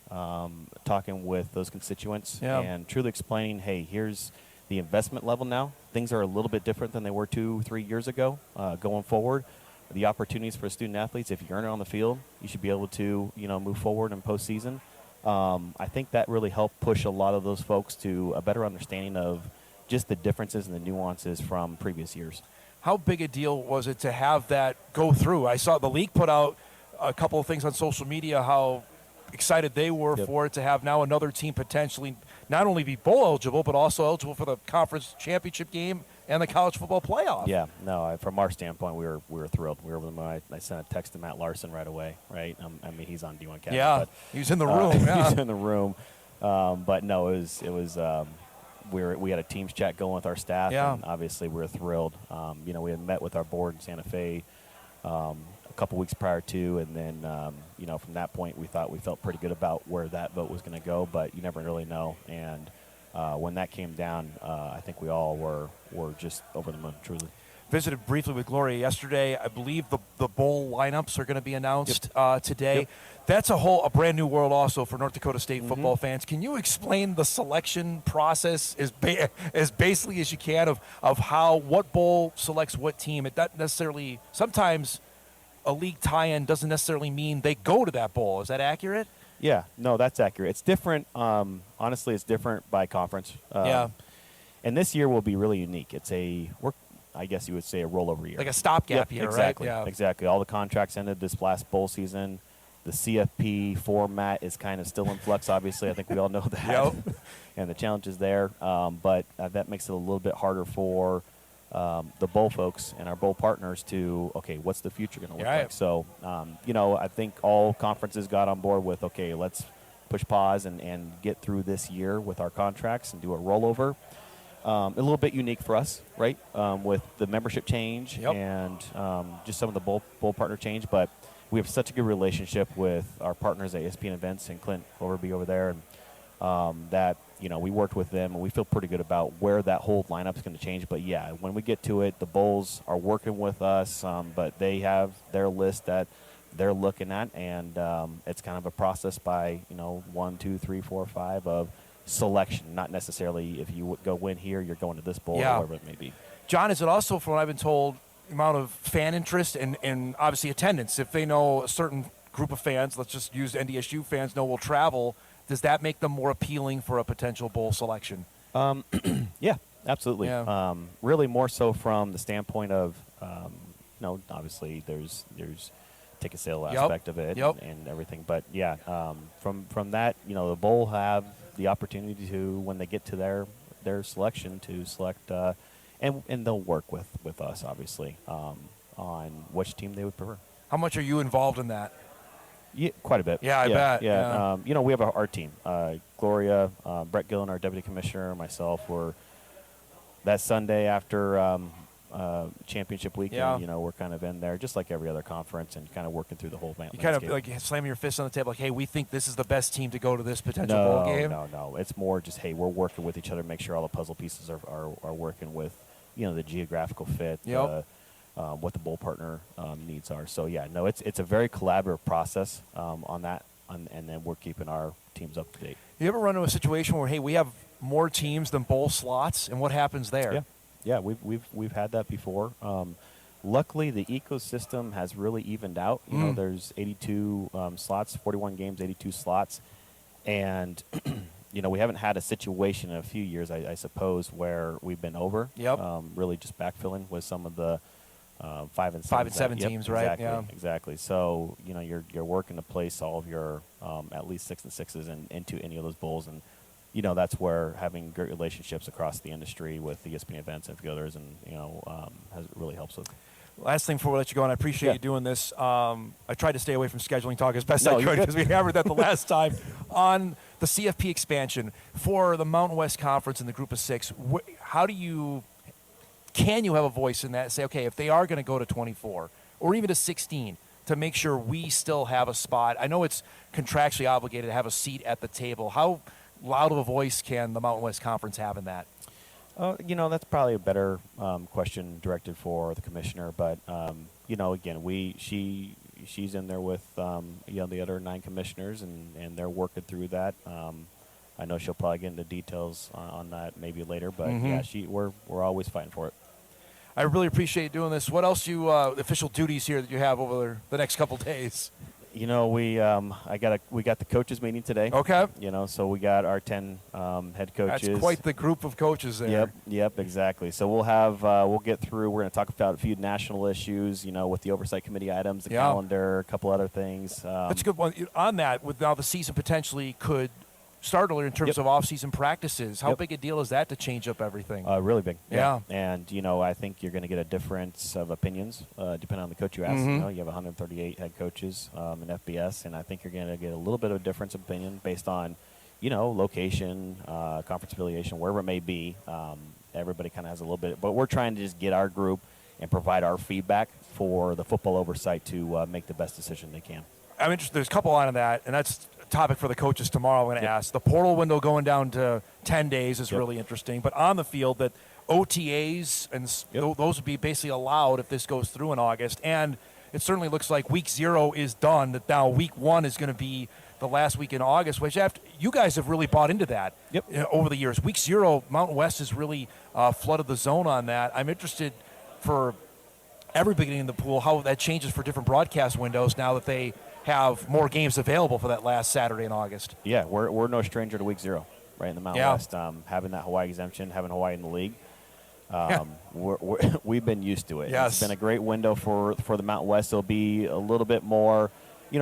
talking with those constituents and truly explaining, hey, here's the investment level now. Things are a little bit different than they were 2-3 years ago. Going forward, the opportunities for student athletes, if you earn it on the field, you should be able to move forward in postseason. I think that really helped push a lot of those folks to a better understanding of just the differences and the nuances from previous years. How big a deal was it to have that go through? I saw the league put out a couple of things on social media, how excited they were Yep. for it to have now another team potentially not only be bowl eligible, but also eligible for the conference championship game and the college football playoff. Yeah, no. From our standpoint, we were thrilled. We were over the moon. I sent a text to Matt Larson right away. Right. I mean, he's on D1 Cabinet. Yeah, but, he was in the room. He Yeah. was in the room. But no, it was. We had a Teams chat going with our staff, Yeah. and obviously we were thrilled. We had met with our board in Santa Fe a couple weeks prior to, and then from that point we felt pretty good about where that vote was going to go, but you never really know. And when that came down, I think we all were just over the moon, truly. Visited briefly with Gloria yesterday. I believe the bowl lineups are going to be announced today. Yep. That's a brand new world also for North Dakota State football fans. Can you explain the selection process as basically as you can of what bowl selects what team? It doesn't necessarily, sometimes a league tie-in doesn't necessarily mean they go to that bowl. Is that accurate? Yeah, no, that's accurate. It's different. Honestly, it's different by conference. Yeah. And this year will be really unique. I guess you would say a rollover year. Like a stopgap year, exactly, right? Yeah. Exactly. All the contracts ended this last bowl season. The CFP format is kind of still in flux, obviously. I think we all know that. Yep. And the challenges there. But that makes it a little bit harder for the bowl folks and our bowl partners to, what's the future going to look like? So, I think all conferences got on board with, let's push pause and get through this year with our contracts and do a rollover. A little bit unique for us, right, with the membership change and just some of the bowl partner change. But we have such a good relationship with our partners at ESPN Events and Clint Overby over there, and that we worked with them, and we feel pretty good about where that whole lineup is going to change. But yeah, when we get to it, the Bulls are working with us, but they have their list that they're looking at, and it's kind of a process by 1, 2, 3, 4, 5 of selection, not necessarily if you go win here, you're going to this bowl, or whatever it may be. John, is it also, from what I've been told, amount of fan interest and obviously attendance? If they know a certain group of fans, let's just use NDSU fans, will travel, does that make them more appealing for a potential bowl selection? Yeah, absolutely. Yeah. Really more so from the standpoint of, obviously there's ticket sale aspect of it and everything. But yeah, from that, the bowl have the opportunity to, when they get to their selection, to select, and they'll work with us, obviously, on which team they would prefer. How much are you involved in that? Yeah, quite a bit. Yeah, I bet. Yeah. We have our team. Gloria, Brett Gillen, our deputy commissioner, myself, were that Sunday after championship weekend. We're kind of in there just like every other conference and kind of working through the whole landscape. You kind of like slamming your fist on the table, like, hey, we think this is the best team to go to this potential bowl game? No. It's more just, hey, we're working with each other to make sure all the puzzle pieces are working with, the geographical fit, what the bowl partner needs are. So, yeah, no, it's a very collaborative process on that, and then we're keeping our teams up to date. You ever run into a situation where, hey, we have more teams than bowl slots, and what happens there? Yeah, we've had that before. Luckily, the ecosystem has really evened out. There's 82 slots, 41 games, 82 slots, and we haven't had a situation in a few years, I suppose, where we've been over. Really just backfilling with some of the 5 and 7 teams, right? Exactly, exactly. So you're working to place all of your at least 6 and 6s into any of those bowls, and that's where having great relationships across the industry with the ESPN Events and a few others, and has really helps with. Last thing before we let you go, and I appreciate you doing this. I tried to stay away from scheduling talk as best I could because we hammered that the last time. On the CFP expansion for the Mountain West Conference in the group of 6, can you have a voice in that and say, okay, if they are going to go to 24 or even to 16, to make sure we still have a spot? I know it's contractually obligated to have a seat at the table. How loud of a voice can the Mountain West Conference have in that? That's probably a better question directed for the commissioner. But again, she's in there with the other 9 commissioners, and they're working through that. I know she'll probably get into details on that maybe later. But we're always fighting for it. I really appreciate doing this. What else official duties here that you have over the next couple days? We got the coaches meeting today. Okay. So we got our 10 head coaches. That's quite the group of coaches there. Yep, exactly. So we'll get through. We're going to talk about a few national issues, with the oversight committee items, the calendar, a couple other things. That's a good one. On that, with now the season potentially could start earlier in terms of off-season practices. How big a deal is that to change up everything? Really big. Yeah. And, I think you're going to get a difference of opinions depending on the coach you ask. You have 138 head coaches in FBS, and I think you're going to get a little bit of a difference of opinion based on, location, conference affiliation, wherever it may be. Everybody kind of has a little bit. But we're trying to just get our group and provide our feedback for the football oversight to make the best decision they can. I'm interested. There's a couple on that, and that's topic for the coaches tomorrow. I'm going to ask. The portal window going down to 10 days is really interesting. But on the field, that OTAs and those would be basically allowed if this goes through in August. And it certainly looks like week 0 is done, that now week 1 is going to be the last week in August, which you guys have really bought into that over the years. Week 0, Mountain West has really flooded the zone on that. I'm interested for everybody in the pool how that changes for different broadcast windows now that they have more games available for that last Saturday in August. Yeah, we're no stranger to week 0, right in the Mountain West. Having that Hawaii exemption, having Hawaii in the league, we've been used to it. Yes. It's been a great window for the Mountain West. It'll be a little bit more,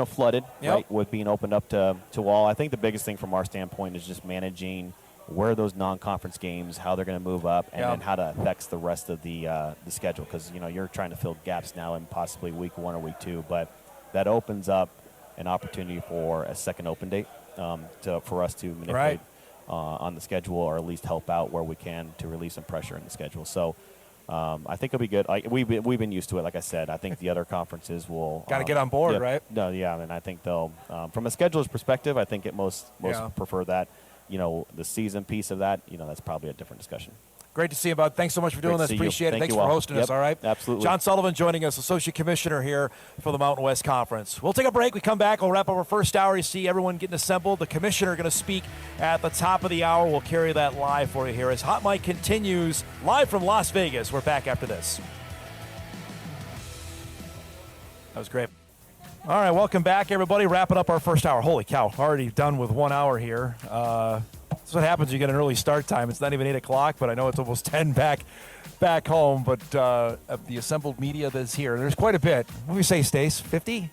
flooded, right, with being opened up to all. I think the biggest thing from our standpoint is just managing where those non-conference games, how they're going to move up, and then how that affects the rest of the schedule. Because you're trying to fill gaps now in possibly week 1 or week 2, but that opens up an opportunity for a second open date for us to manipulate on the schedule, or at least help out where we can to relieve some pressure in the schedule. So I think it'll be good. We've been used to it. Like I said, I think the other conferences will got to get on board, right? No, and I think they'll from a scheduler's perspective, I think most prefer that. The season piece of that, that's probably a different discussion. Great to see you, bud. Thanks so much for doing this. Appreciate it. Thanks for hosting us, all right? Absolutely. John Sullivan joining us, Associate Commissioner here for the Mountain West Conference. We'll take a break. We come back. We'll wrap up our first hour. You see everyone getting assembled. The Commissioner going to speak at the top of the hour. We'll carry that live for you here as Hot Mic continues live from Las Vegas. We're back after this. That was great. All right, welcome back, everybody. Wrapping up our first hour. Holy cow, already done with 1 hour here. That's what happens when you get an early start time. It's not even 8 o'clock, but I know it's almost 10 back home. But of the assembled media that's here, there's quite a bit. What do we say, Stace? 50?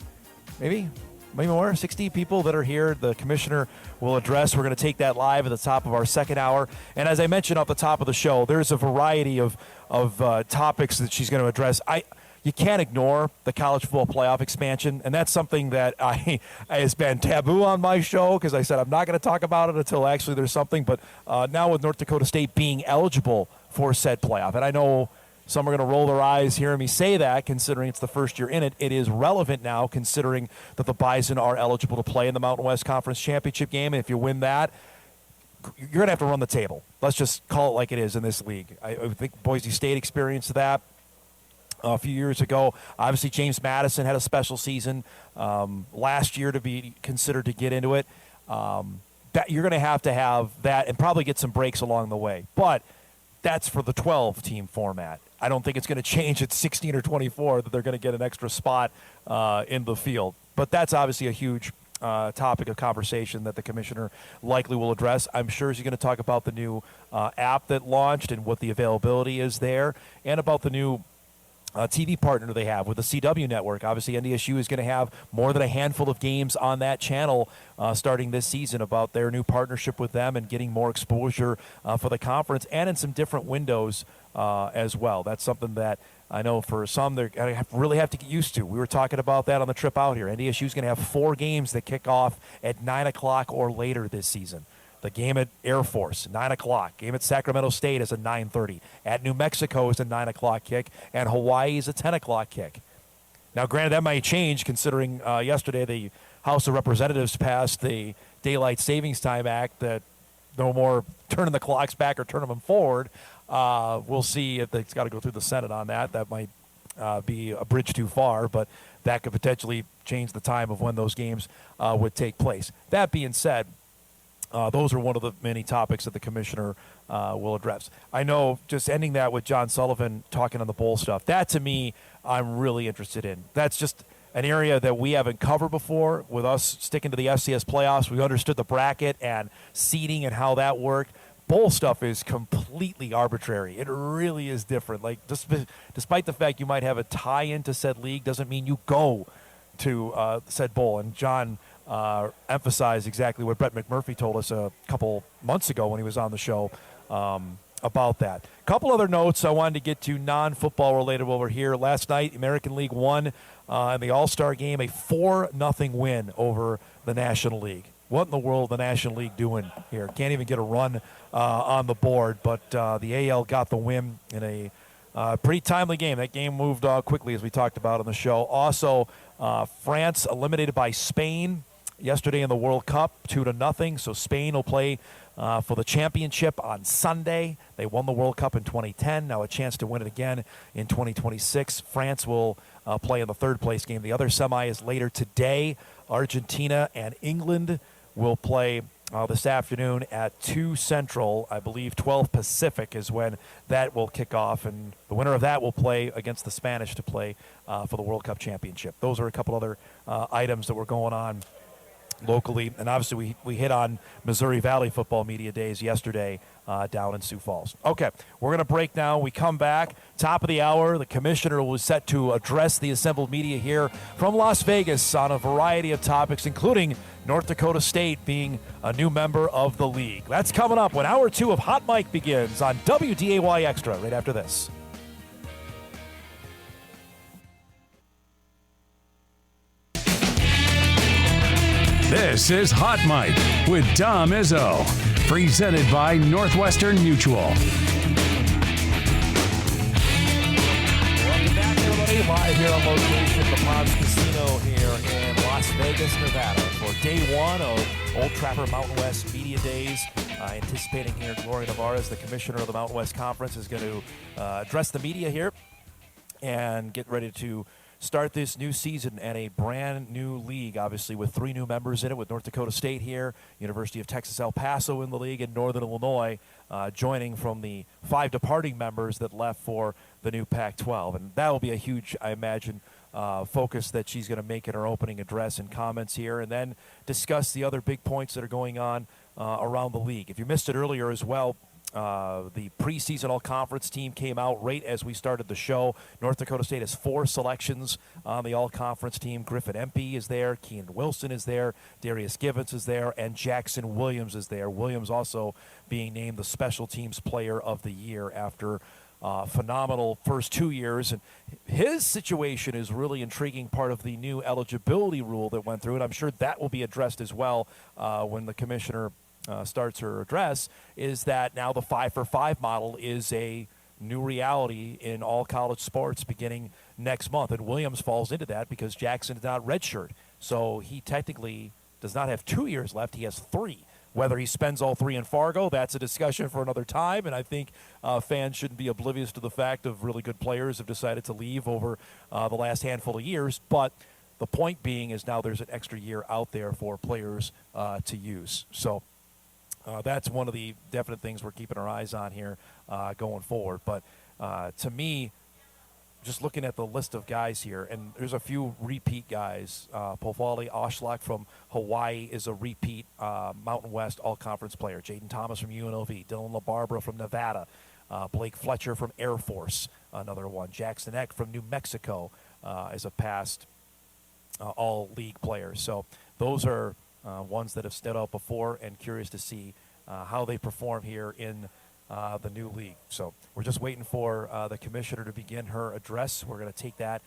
Maybe more? 60 people that are here. The Commissioner will address. We're going to take that live at the top of our second hour. And as I mentioned off the top of the show, there's a variety of topics that she's going to address. You can't ignore the college football playoff expansion, and that's something that has been taboo on my show because I said I'm not going to talk about it until actually there's something. But now with North Dakota State being eligible for said playoff, and I know some are going to roll their eyes hearing me say that, considering it's the first year in it. It is relevant now, considering that the Bison are eligible to play in the Mountain West Conference Championship game, and if you win that, you're going to have to run the table. Let's just call it like it is in this league. I think Boise State experienced that a few years ago. Obviously, James Madison had a special season last year to be considered to get into it. That you're going to have that and probably get some breaks along the way. But that's for the 12-team format. I don't think it's going to change at 16 or 24 that they're going to get an extra spot in the field. But that's obviously a huge topic of conversation that the Commissioner likely will address. I'm sure she's going to talk about the new app that launched and what the availability is there, and about the new TV partner they have with the CW network. Obviously, NDSU is going to have more than a handful of games on that channel starting this season, about their new partnership with them and getting more exposure for the conference and in some different windows as well. That's something that I know for some they're going to really have to get used to. We were talking about that on the trip out here. NDSU is going to have 4 games that kick off at 9 o'clock or later this season. The game at Air Force, 9 o'clock. Game at Sacramento State is a 9:30. At New Mexico is a 9 o'clock kick, and Hawaii is a 10 o'clock kick. Now, granted, that might change considering yesterday the House of Representatives passed the Daylight Savings Time Act that no more turning the clocks back or turning them forward. We'll see if it's got to go through the Senate on that. That might be a bridge too far, but that could potentially change the time of when those games would take place. That being said, those are one of the many topics that the Commissioner will address. I know, just ending that with John Sullivan talking on the bowl stuff, that to me, I'm really interested in. That's just, an area that we haven't covered before. With us sticking to the FCS playoffs, we understood the bracket and seeding and how that worked. Bowl stuff is completely arbitrary. It really is different. Like, despite the fact you might have a tie into said league, doesn't mean you go to said bowl. And John emphasized exactly what Brett McMurphy told us a couple months ago when he was on the show about that. A couple other notes I wanted to get to non-football related over here. Last night, American League won in the All-Star game, a 4-0 win over the National League. What in the world the National League doing here? Can't even get a run on the board, but the AL got the win in a pretty timely game. That game moved quickly, as we talked about on the show. Also, France eliminated by Spain yesterday in the World Cup, 2-0. So Spain will play for the championship on Sunday. They won the World Cup in 2010. Now a chance to win it again in 2026. France will play in the third-place game. The other semi is later today. Argentina and England will play this afternoon at 2 Central. I believe 12 Pacific is when that will kick off, and the winner of that will play against the Spanish to play for the World Cup championship. Those are a couple other items that were going on locally, and obviously we hit on Missouri Valley Football Media Days yesterday down in Sioux Falls. Okay, we're going to break now. We come back, top of the hour. The commissioner was set to address the assembled media here from Las Vegas on a variety of topics, including North Dakota State being a new member of the league. That's coming up when Hour 2 of Hot Mic begins on WDAY Extra right after this. This is Hot Mic with Dom Izzo, presented by Northwestern Mutual. Welcome back, everybody. Live here on location, the Ponds Casino here in Las Vegas, Nevada, for day one of Old Trapper Mountain West Media Days. Anticipating here, Gloria Nevarez, the commissioner of the Mountain West Conference, is going to address the media here and get ready to start this new season at a brand new league, obviously with 3 new members in it, with North Dakota State here, University of Texas El Paso in the league, and Northern Illinois joining from the 5 departing members that left for the new Pac-12. And that will be a huge, I imagine, focus that she's going to make in her opening address and comments here, and then discuss the other big points that are going on around the league. If you missed it earlier as well, the preseason all-conference team came out right as we started the show. North Dakota State has 4 selections on the all-conference team. Griffin Empey is there, Keenan Wilson is there, Darius Givance is there, and Jackson Williams is there. Williams also being named the Special Teams Player of the Year after phenomenal first 2 years. And his situation is really intriguing, part of the new eligibility rule that went through, and I'm sure that will be addressed as well when the commissioner starts her address, is that now the 5-for-5 model is a new reality in all college sports beginning next month. And Williams falls into that because Jackson did not redshirt. So he technically does not have 2 years left. He has 3. Whether he spends all 3 in Fargo, that's a discussion for another time. And I think fans shouldn't be oblivious to the fact of really good players have decided to leave over the last handful of years. But the point being is now there's an extra year out there for players to use. So that's one of the definite things we're keeping our eyes on here going forward. But to me, just looking at the list of guys here, and there's a few repeat guys. Pofali Oshlock from Hawaii is a repeat Mountain West All-Conference player. Jaden Thomas from UNLV. Dylan LaBarbera from Nevada. Blake Fletcher from Air Force, another one. Jackson Eck from New Mexico is a past all-league player. So those are ones that have stood out before, and curious to see how they perform here in the new league. So we're just waiting for the commissioner to begin her address. We're going to take that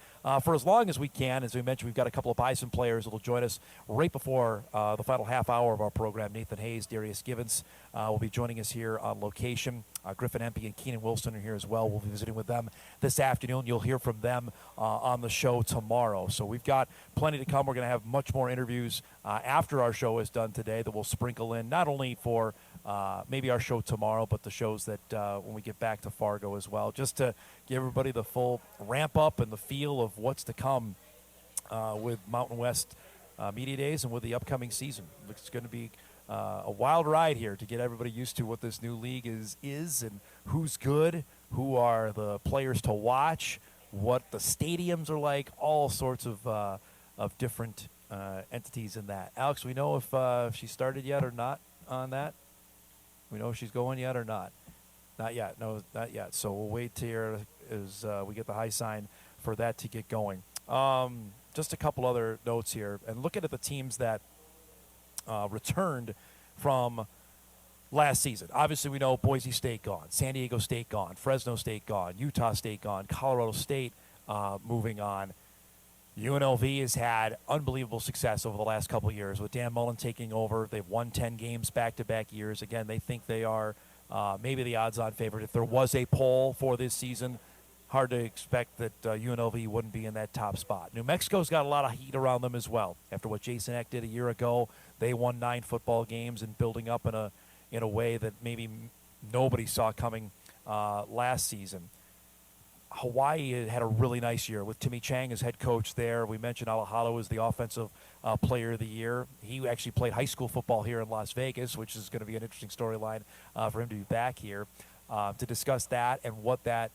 for as long as we can. As we mentioned, we've got a couple of Bison players that will join us right before the final half hour of our program. Nathan Hayes, Darius Givance will be joining us here on location. Griffin Empey and Keenan Wilson are here as well. We'll be visiting with them this afternoon. You'll hear from them on the show tomorrow. So we've got plenty to come. We're going to have much more interviews after our show is done today that we'll sprinkle in, not only for maybe our show tomorrow, but the shows that when we get back to Fargo as well, just to give everybody the full ramp up and the feel of what's to come with Mountain West Media Days and with the upcoming season. It's going to be a wild ride here to get everybody used to what this new league is and who's good, who are the players to watch, what the stadiums are like, all sorts of different entities in that. Alex, we know if she started yet or not on that? We know if she's going yet or not? Not yet. No, not yet. So we'll wait to hear as we get the high sign for that to get going. Just a couple other notes here. And looking at the teams that returned from last season. Obviously, we know Boise State gone, San Diego State gone, Fresno State gone, Utah State gone, Colorado State moving on. UNLV has had unbelievable success over the last couple of years with Dan Mullen taking over. They've won 10 games back-to-back years. Again, they think they are maybe the odds-on favorite. If there was a poll for this season, hard to expect that UNLV wouldn't be in that top spot. New Mexico's got a lot of heat around them as well. After what Jason Eck did a year ago, they won 9 football games and building up in a way that maybe nobody saw coming last season. Hawaii had a really nice year with Timmy Chang as head coach there. We mentioned Alahalo as the offensive player of the year. He actually played high school football here in Las Vegas, which is going to be an interesting storyline for him to be back here to discuss that and what that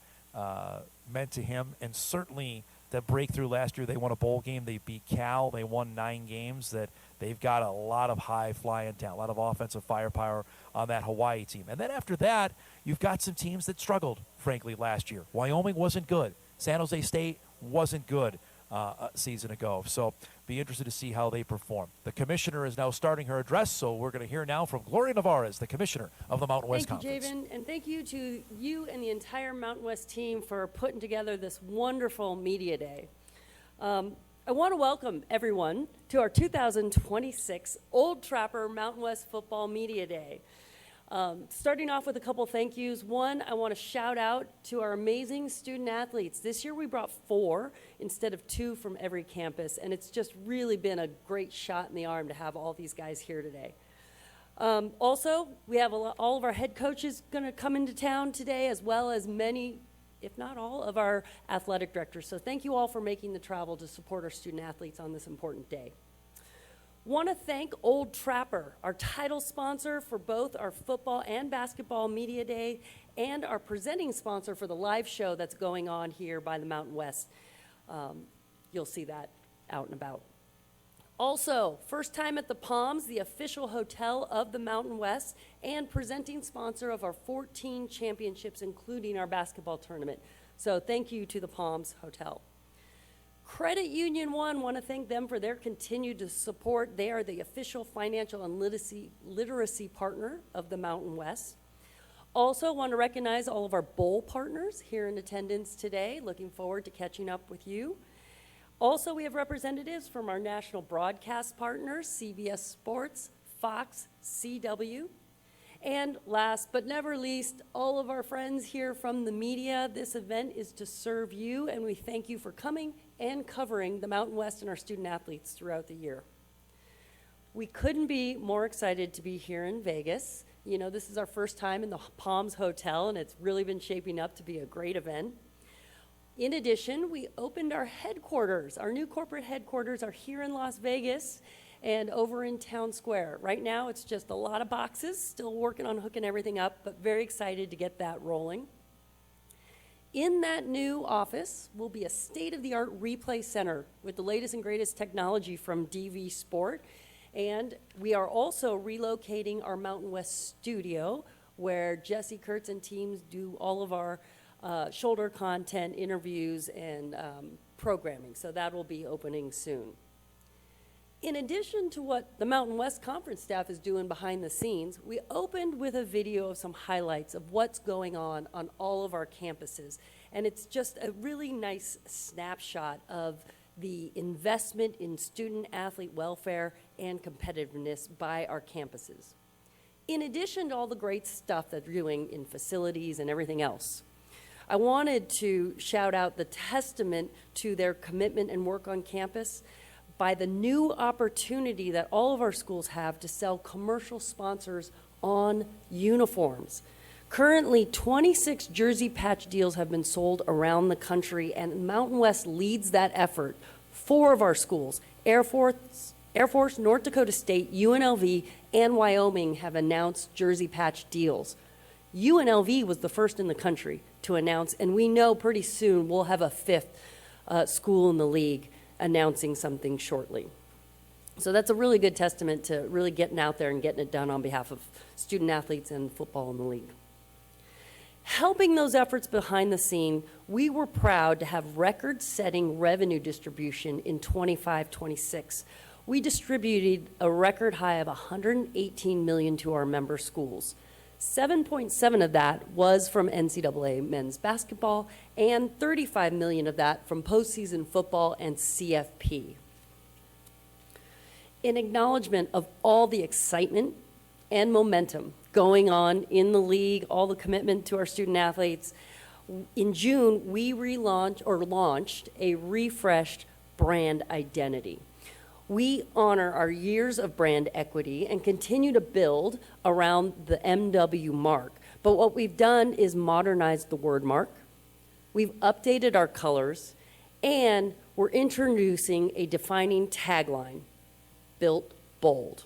meant to him. And certainly that breakthrough last year, they won a bowl game. They beat Cal. They won 9 games. That they've got a lot of high-flying talent, a lot of offensive firepower on that Hawaii team. And then after that, you've got some teams that struggled, frankly, last year. Wyoming wasn't good. San Jose State wasn't good a season ago. So be interested to see how they perform. The commissioner is now starting her address, so we're going to hear now from Gloria Nevarez, the commissioner of the Mountain West Conference. Thank you, Javen, and thank you to you and the entire Mountain West team for putting together this wonderful media day. I want to welcome everyone to our 2026 Old Trapper Mountain West Football Media Day. Starting off with a couple thank yous. One, I want to shout out to our amazing student athletes. This year we brought 4 instead of 2 from every campus, and it's just really been a great shot in the arm to have all these guys here today. Also, we have all of our head coaches going to come into town today, as well as many, if not all, of our athletic directors. So thank you all for making the travel to support our student athletes on this important day. Want to thank Old Trapper, our title sponsor for both our football and basketball media day, and our presenting sponsor for the live show that's going on here by the Mountain West. You'll see that out and about. Also, first time at the Palms, the official hotel of the Mountain West, and presenting sponsor of our 14 championships, including our basketball tournament. So thank you to the Palms Hotel. Credit Union One, want to thank them for their continued support. They are the official financial and literacy partner of the Mountain West. Also want to recognize all of our bowl partners here in attendance today. Looking forward to catching up with you. Also, we have representatives from our national broadcast partners, CBS Sports, Fox, CW. And last but never least, all of our friends here from the media. This event is to serve you, and we thank you for coming and covering the Mountain West and our student athletes throughout the year. We couldn't be more excited to be here in Vegas. You know, this is our first time in the Palms Hotel, and it's really been shaping up to be a great event. In addition, we opened our headquarters. Our new corporate headquarters are here in Las Vegas and over in Town Square. Right now, it's just a lot of boxes, still working on hooking everything up, but very excited to get that rolling. In that new office will be a state-of-the-art replay center with the latest and greatest technology from DV Sport. And we are also relocating our Mountain West studio, where Jesse Kurtz and teams do all of our shoulder content, interviews, and programming. So that will be opening soon. In addition to what the Mountain West Conference staff is doing behind the scenes, we opened with a video of some highlights of what's going on all of our campuses. And it's just a really nice snapshot of the investment in student athlete welfare and competitiveness by our campuses. In addition to all the great stuff that they're doing in facilities and everything else, I wanted to shout out the testament to their commitment and work on campus by the new opportunity that all of our schools have to sell commercial sponsors on uniforms. Currently, 26 jersey patch deals have been sold around the country, and Mountain West leads that effort. 4 of our schools, Air Force, North Dakota State, UNLV, and Wyoming have announced jersey patch deals. UNLV was the first in the country to announce, and we know pretty soon we'll have a 5th school in the league announcing something shortly. So that's a really good testament to really getting out there and getting it done on behalf of student athletes and football in the league. Helping those efforts behind the scene, we were proud to have record-setting revenue distribution in 25-26. We distributed a record high of $118 million to our member schools. 7.7 of that was from NCAA men's basketball, and $35 million of that from postseason football and CFP. In acknowledgement of all the excitement and momentum going on in the league, all the commitment to our student athletes, in June, we launched a refreshed brand identity. We honor our years of brand equity and continue to build around the MW mark. But what we've done is modernize the word mark. We've updated our colors, and we're introducing a defining tagline, Built Bold.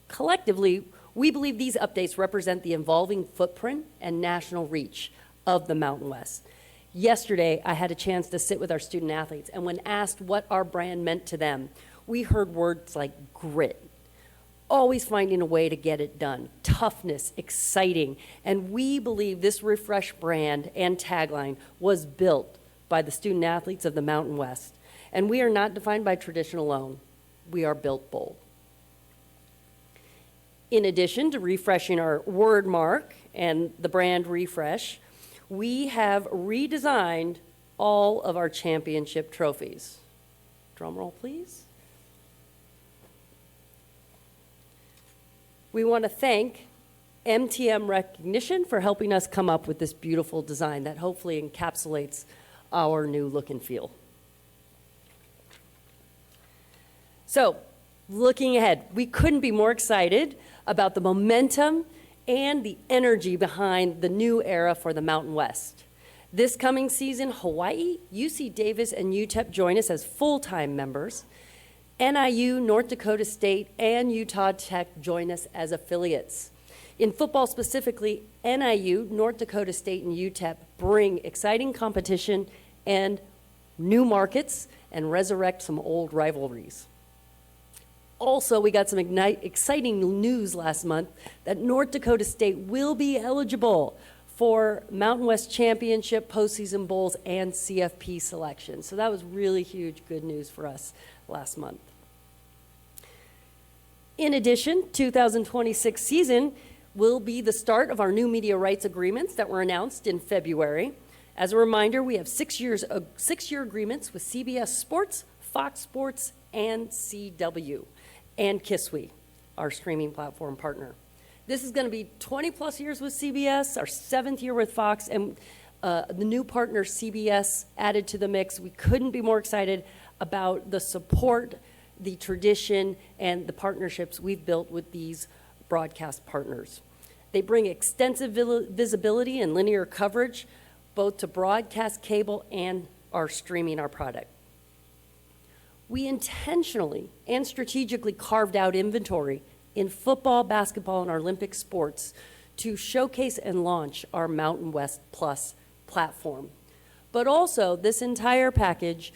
Collectively, we believe these updates represent the evolving footprint and national reach of the Mountain West. Yesterday, I had a chance to sit with our student athletes, and when asked what our brand meant to them, we heard words like grit, always finding a way to get it done, toughness, exciting, and we believe this refreshed brand and tagline was built by the student athletes of the Mountain West. And we are not defined by tradition alone. We are built bold. In addition to refreshing our word mark and the brand refresh, we have redesigned all of our championship trophies. Drum roll, please. We want to thank MTM Recognition for helping us come up with this beautiful design that hopefully encapsulates our new look and feel. So, looking ahead, we couldn't be more excited about the momentum and the energy behind the new era for the Mountain West. This coming season, Hawaii, UC Davis, and UTEP join us as full-time members. NIU, North Dakota State, and Utah Tech join us as affiliates. In football specifically, NIU, North Dakota State, and UTEP bring exciting competition and new markets and resurrect some old rivalries. Also, we got some exciting news last month that North Dakota State will be eligible for Mountain West Championship, postseason bowls, and CFP selection. So that was really huge, good news for us last month. In addition, 2026 season will be the start of our new media rights agreements that were announced in February. As a reminder, we have 6-year agreements with CBS Sports, Fox Sports, and CW. And Kiswe, our streaming platform partner. This is going to be 20-plus years with CBS, our 7th year with Fox, and the new partner CBS added to the mix. We couldn't be more excited about the support, the tradition, and the partnerships we've built with these broadcast partners. They bring extensive visibility and linear coverage, both to broadcast cable and our streaming our product. We intentionally and strategically carved out inventory in football, basketball, and our Olympic sports to showcase and launch our Mountain West Plus platform. But also, this entire package,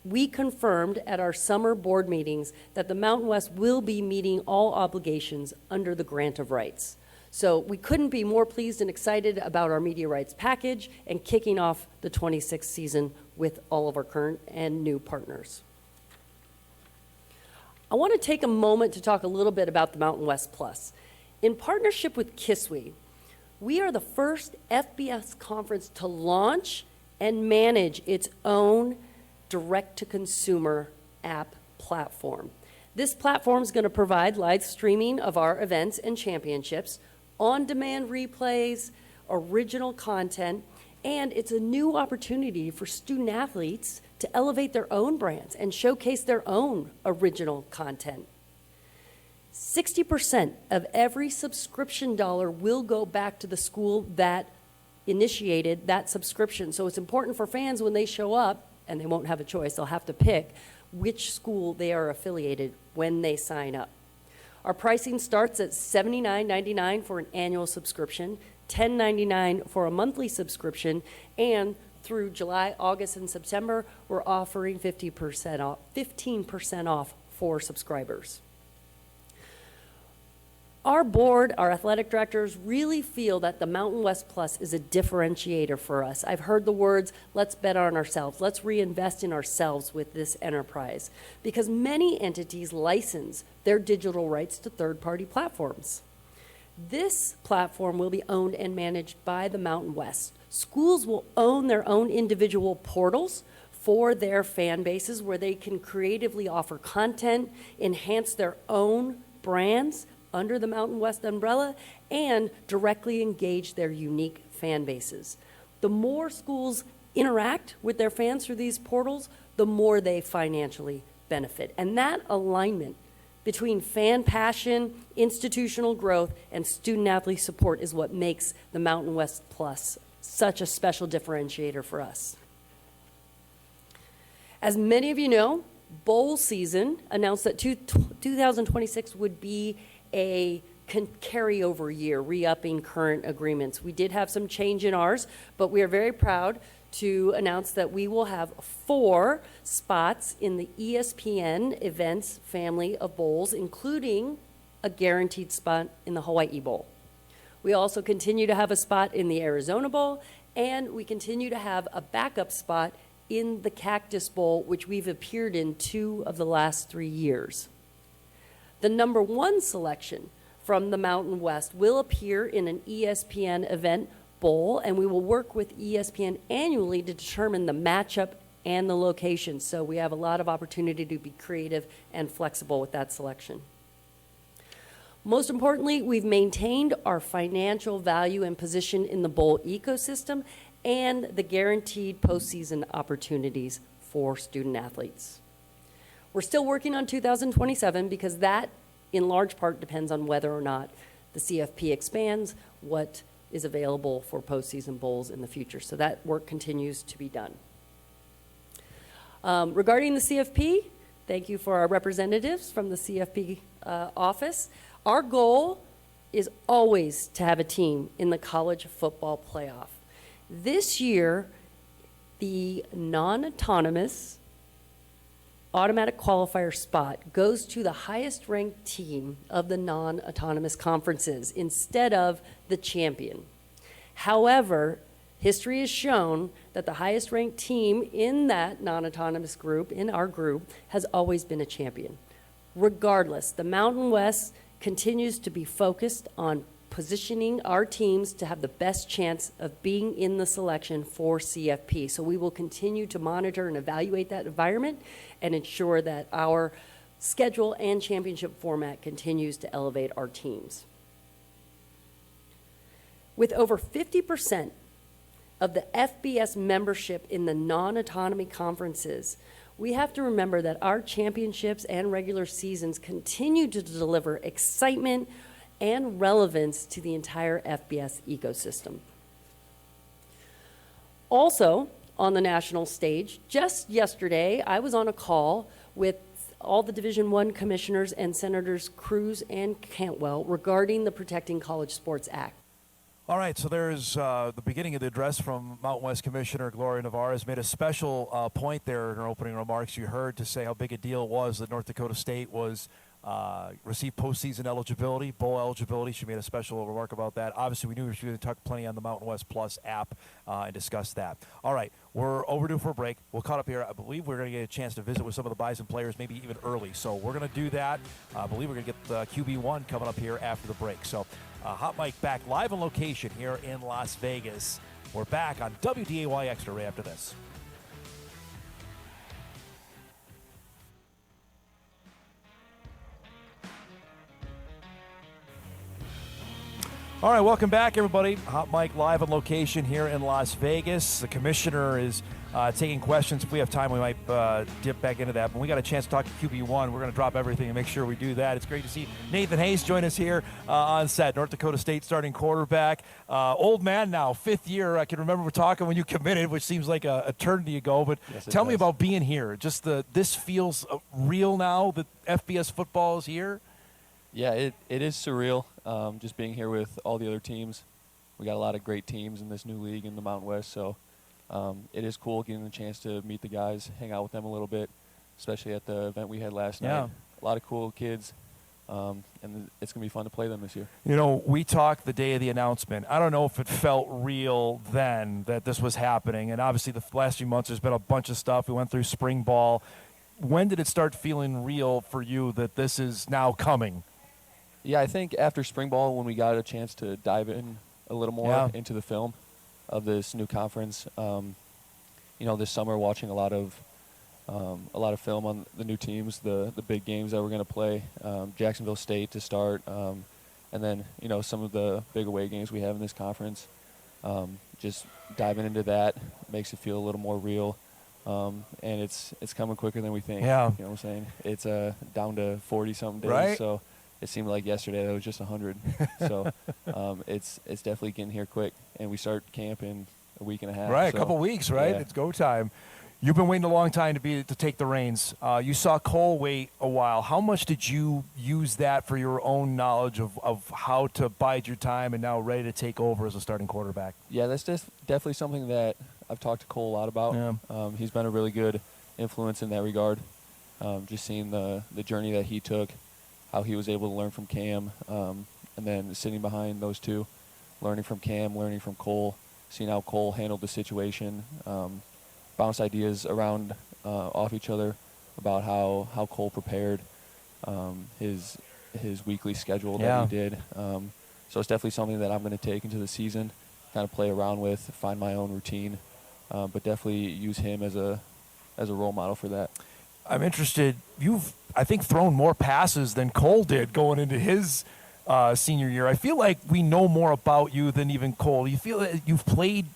we confirmed at our summer board meetings that the Mountain West will be meeting all obligations under the grant of rights. So we couldn't be more pleased and excited about our media rights package and kicking off the 26th season with all of our current and new partners. I want to take a moment to talk a little bit about the Mountain West Plus. In partnership with Kiswe, we are the first FBS conference to launch and manage its own direct-to-consumer app platform. This platform is going to provide live streaming of our events and championships, on-demand replays, original content, and it's a new opportunity for student athletes to elevate their own brands and showcase their own original content. 60% of every subscription dollar will go back to the school that initiated that subscription. So it's important for fans when they show up, and they won't have a choice, they'll have to pick which school they are affiliated when they sign up. Our pricing starts at $79.99 for an annual subscription, $10.99 for a monthly subscription, and through July, August, and September, we're offering 15% off for subscribers. Our board, our athletic directors really feel that the Mountain West Plus is a differentiator for us. I've heard the words, let's bet on ourselves, let's reinvest in ourselves with this enterprise, because many entities license their digital rights to third-party platforms. This platform will be owned and managed by the Mountain West. Schools will own their own individual portals for their fan bases where they can creatively offer content, enhance their own brands under the Mountain West umbrella, and directly engage their unique fan bases. The more schools interact with their fans through these portals, the more they financially benefit. And that alignment between fan passion, institutional growth, and student-athlete support is what makes the Mountain West Plus such a special differentiator for us. As many of you know, bowl season announced that 2026 would be a carryover year, re-upping current agreements. We did have some change in ours, but we are very proud to announce that we will have 4 spots in the ESPN events family of bowls, including a guaranteed spot in the Hawaii Bowl. We also continue to have a spot in the Arizona Bowl, and we continue to have a backup spot in the Cactus Bowl, which we've appeared in 2 of the last 3 years. The number 1 selection from the Mountain West will appear in an ESPN event bowl, and we will work with ESPN annually to determine the matchup and the location. So we have a lot of opportunity to be creative and flexible with that selection. Most importantly, we've maintained our financial value and position in the bowl ecosystem and the guaranteed postseason opportunities for student athletes. We're still working on 2027 because that, in large part, depends on whether or not the CFP expands, what is available for postseason bowls in the future. So that work continues to be done. Regarding the CFP, thank you for our representatives from the CFP office. Our goal is always to have a team in the college football playoff. This year, the non-autonomous automatic qualifier spot goes to the highest ranked team of the non-autonomous conferences instead of the champion. However, history has shown that the highest ranked team in that non-autonomous group, in our group, has always been a champion. Regardless, the Mountain West continues to be focused on positioning our teams to have the best chance of being in the selection for CFP. So we will continue to monitor and evaluate that environment and ensure that our schedule and championship format continues to elevate our teams. With over 50% of the FBS membership in the non-autonomy conferences, we have to remember that our championships and regular seasons continue to deliver excitement and relevance to the entire FBS ecosystem. Also, on the national stage, just yesterday, I was on a call with all the Division I commissioners and Senators Cruz and Cantwell regarding the Protecting College Sports Act. All right, so there's the beginning of the address from Mountain West Commissioner Gloria Nevarez made a special point there in her opening remarks. You heard to say how big a deal it was that North Dakota State was received postseason eligibility, bowl eligibility. She made a special remark about that. Obviously, we knew she was going to talk plenty on the Mountain West Plus app and discuss that. All right, we're overdue for a break. We'll cut up here. I believe we're going to get a chance to visit with some of the Bison players, maybe even early. So we're going to do that. I believe we're going to get QB1 coming up here after the break. So Hot Mic back live on location here in Las Vegas. We're back on WDAY Extra right after this. All right, welcome back, everybody. Hot Mic live on location here in Las Vegas. The commissioner is taking questions. If we have time, we might dip back into that. But we got a chance to talk to QB1. We're going to drop everything and make sure we do that. It's great to see Nathan Hayes join us here on set. North Dakota State starting quarterback. Old man now, 5th year. I can remember we're talking when you committed, which seems like an eternity ago. But yes, tell me about being here. Just this feels real now that FBS football is here. Yeah, it is surreal, just being here with all the other teams. we got a lot of great teams in this new league in the Mountain West. So it is cool getting the chance to meet the guys, hang out with them a little bit, especially at the event we had last night. A lot of cool kids. And it's going to be fun to play them this year. You know, we talked the day of the announcement. I don't know if it felt real then that this was happening. And obviously the last few months there's been a bunch of stuff. We went through spring ball. When did it start feeling real for you that this is now coming? Yeah, I think after spring ball, when we got a chance to dive in a little more into the film of this new conference, this summer watching a lot of film on the new teams, the big games that we're going to play, Jacksonville State to start, and then some of the big away games we have in this conference. Just diving into that makes it feel a little more real, and it's coming quicker than we think. Yeah. You know what I'm saying? It's down to 40-something days, right? So it seemed like yesterday that was just 100. So it's definitely getting here quick, and we start camp in a week and a half. Right, so, a couple weeks, right? Yeah. It's go time. You've been waiting a long time to take the reins. You saw Cole wait a while. How much did you use that for your own knowledge of how to bide your time and now ready to take over as a starting quarterback? Yeah, that's definitely something that I've talked to Cole a lot about. Yeah. He's been a really good influence in that regard. Just seeing the journey that he took, how he was able to learn from Cam, and then sitting behind those two, learning from Cam, learning from Cole, seeing how Cole handled the situation, bounce ideas around off each other about how Cole prepared his weekly schedule that he did. So it's definitely something that I'm going to take into the season, kind of play around with, find my own routine, but definitely use him as a role model for that. I'm interested. You've, I think, thrown more passes than Cole did going into his senior year. I feel like we know more about you than even Cole. You feel that you've played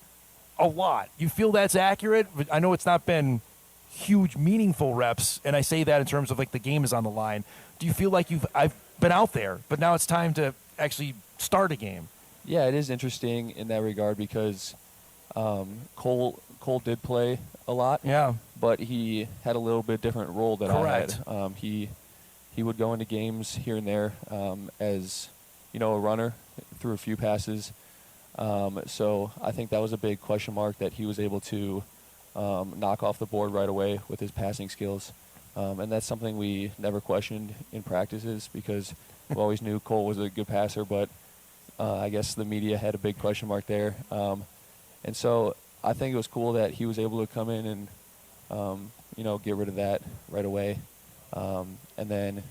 a lot. You feel that's accurate? But I know it's not been huge, meaningful reps, and I say that in terms of like the game is on the line. Do you feel like I've been out there, but now it's time to actually start a game? Yeah, it is interesting in that regard because Cole did play a lot. Yeah. But he had a little bit different role than Correct. I had. He would go into games here and there as a runner through a few passes. So I think that was a big question mark that he was able to knock off the board right away with his passing skills. And that's something we never questioned in practices because we always knew Cole was a good passer, but I guess the media had a big question mark there. And so I think it was cool that he was able to come in and, get rid of that right away. And then,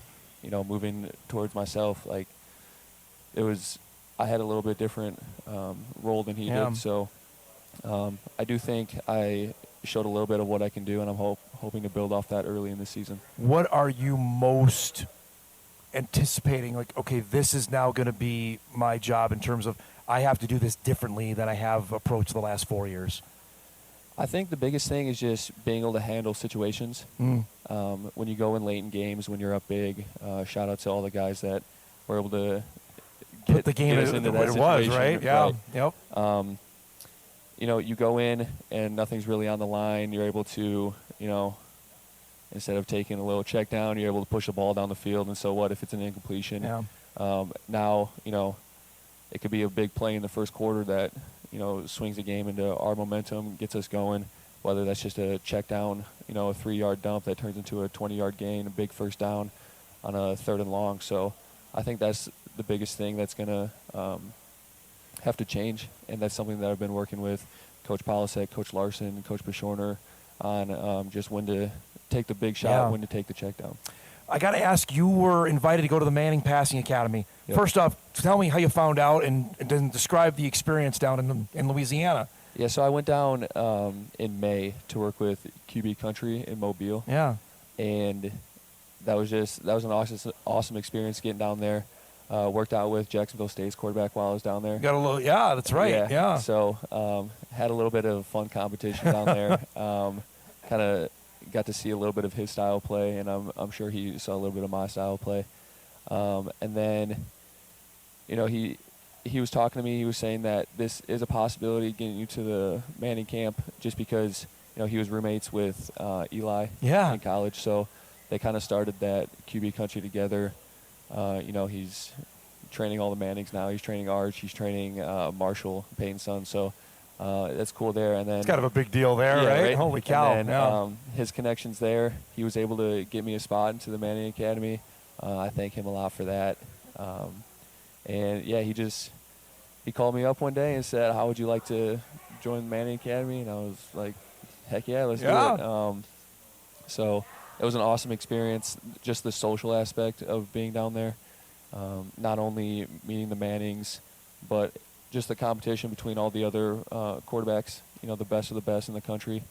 moving towards myself, like I had a little bit different role than he did. So I do think I showed a little bit of what I can do, and I'm hoping to build off that early in the season. What are you most anticipating? Like, okay, this is now going to be my job in terms of I have to do this differently than I have approached the last 4 years. I think the biggest thing is just being able to handle situations. When you go in late in games, when you're up big, shout out to all the guys that were able to get the game us into that it was, situation. right? Yeah. Right. Yep. You go in and nothing's really on the line. You're able to, instead of taking a little check down, you're able to push the ball down the field. And so what if it's an incompletion? Yeah. Now, it could be a big play in the first quarter that, swings the game into our momentum, gets us going, whether that's just a check down, a 3-yard dump that turns into a 20-yard gain, a big first down on a 3rd and long. So I think that's the biggest thing that's going to have to change, and that's something that I've been working with Coach Polisek, Coach Larson, Coach Bashorner on just when to take the big shot, when to take the check down. I got to ask, you were invited to go to the Manning Passing Academy. Yep. First off, tell me how you found out and then describe the experience down in Louisiana. Yeah, so I went down in May to work with QB Country in Mobile. Yeah. And that was an awesome experience getting down there. Worked out with Jacksonville State's quarterback while I was down there. Got a little, that's right. Yeah. So had a little bit of fun competition down there. Kind of got to see a little bit of his style play, and I'm sure he saw a little bit of my style play. And then, he was talking to me. He was saying that this is a possibility getting you to the Manning camp just because he was roommates with Eli in college. So they kind of started that QB Country together. He's training all the Mannings now. He's training Arch. He's training Marshall, Peyton's son. So that's cool there. And then it's kind of a big deal there, yeah, right? Holy cow! And then, his connections there. He was able to get me a spot into the Manning Academy. I thank him a lot for that. And yeah, he called me up one day and said, "How would you like to join the Manning Academy?" And I was like, "Heck yeah, let's do it." So it was an awesome experience. Just the social aspect of being down there. Not only meeting the Mannings, but just the competition between all the other quarterbacks. You know, the best of the best in the country.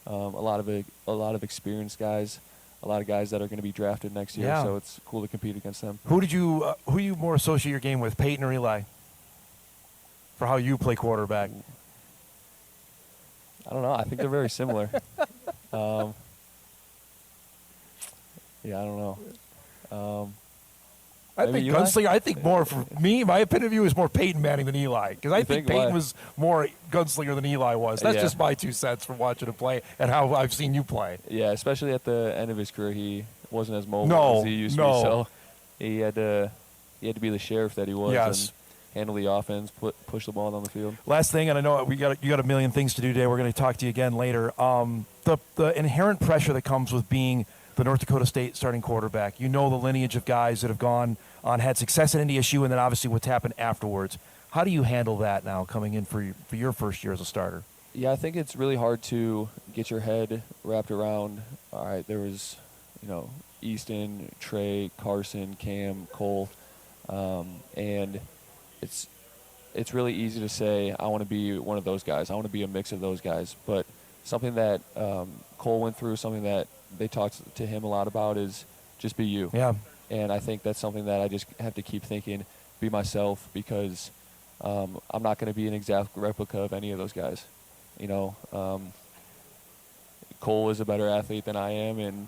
A lot of experienced guys, a lot of guys that are going to be drafted next year. Yeah. So it's cool to compete against them. Who you more associate your game with, Peyton or Eli? For how you play quarterback. I don't know. I think they're very similar. Yeah, I don't know. I think gunslinger. I think more for me. My opinion of you is more Peyton Manning than Eli, because I think Peyton was more gunslinger than Eli was. That's just my 2 cents from watching him play and how I've seen you play. Yeah, especially at the end of his career, he wasn't as mobile as he used to be. So he had to be the sheriff that he was and handle the offense, push the ball down the field. Last thing, and I know you got a million things to do today. We're going to talk to you again later. The inherent pressure that comes with being the North Dakota State starting quarterback. You know the lineage of guys that have gone on, had success at NDSU, and then obviously what's happened afterwards. How do you handle that now coming in for your first year as a starter? Yeah, I think it's really hard to get your head wrapped around, all right, there was, Easton, Trey, Carson, Cam, Cole, and it's really easy to say, I want to be one of those guys. I want to be a mix of those guys. But something that Cole went through, something that they talked to him a lot about is just be you. Yeah. And I think that's something that I just have to keep thinking, be myself, because I'm not going to be an exact replica of any of those guys. Cole is a better athlete than I am, and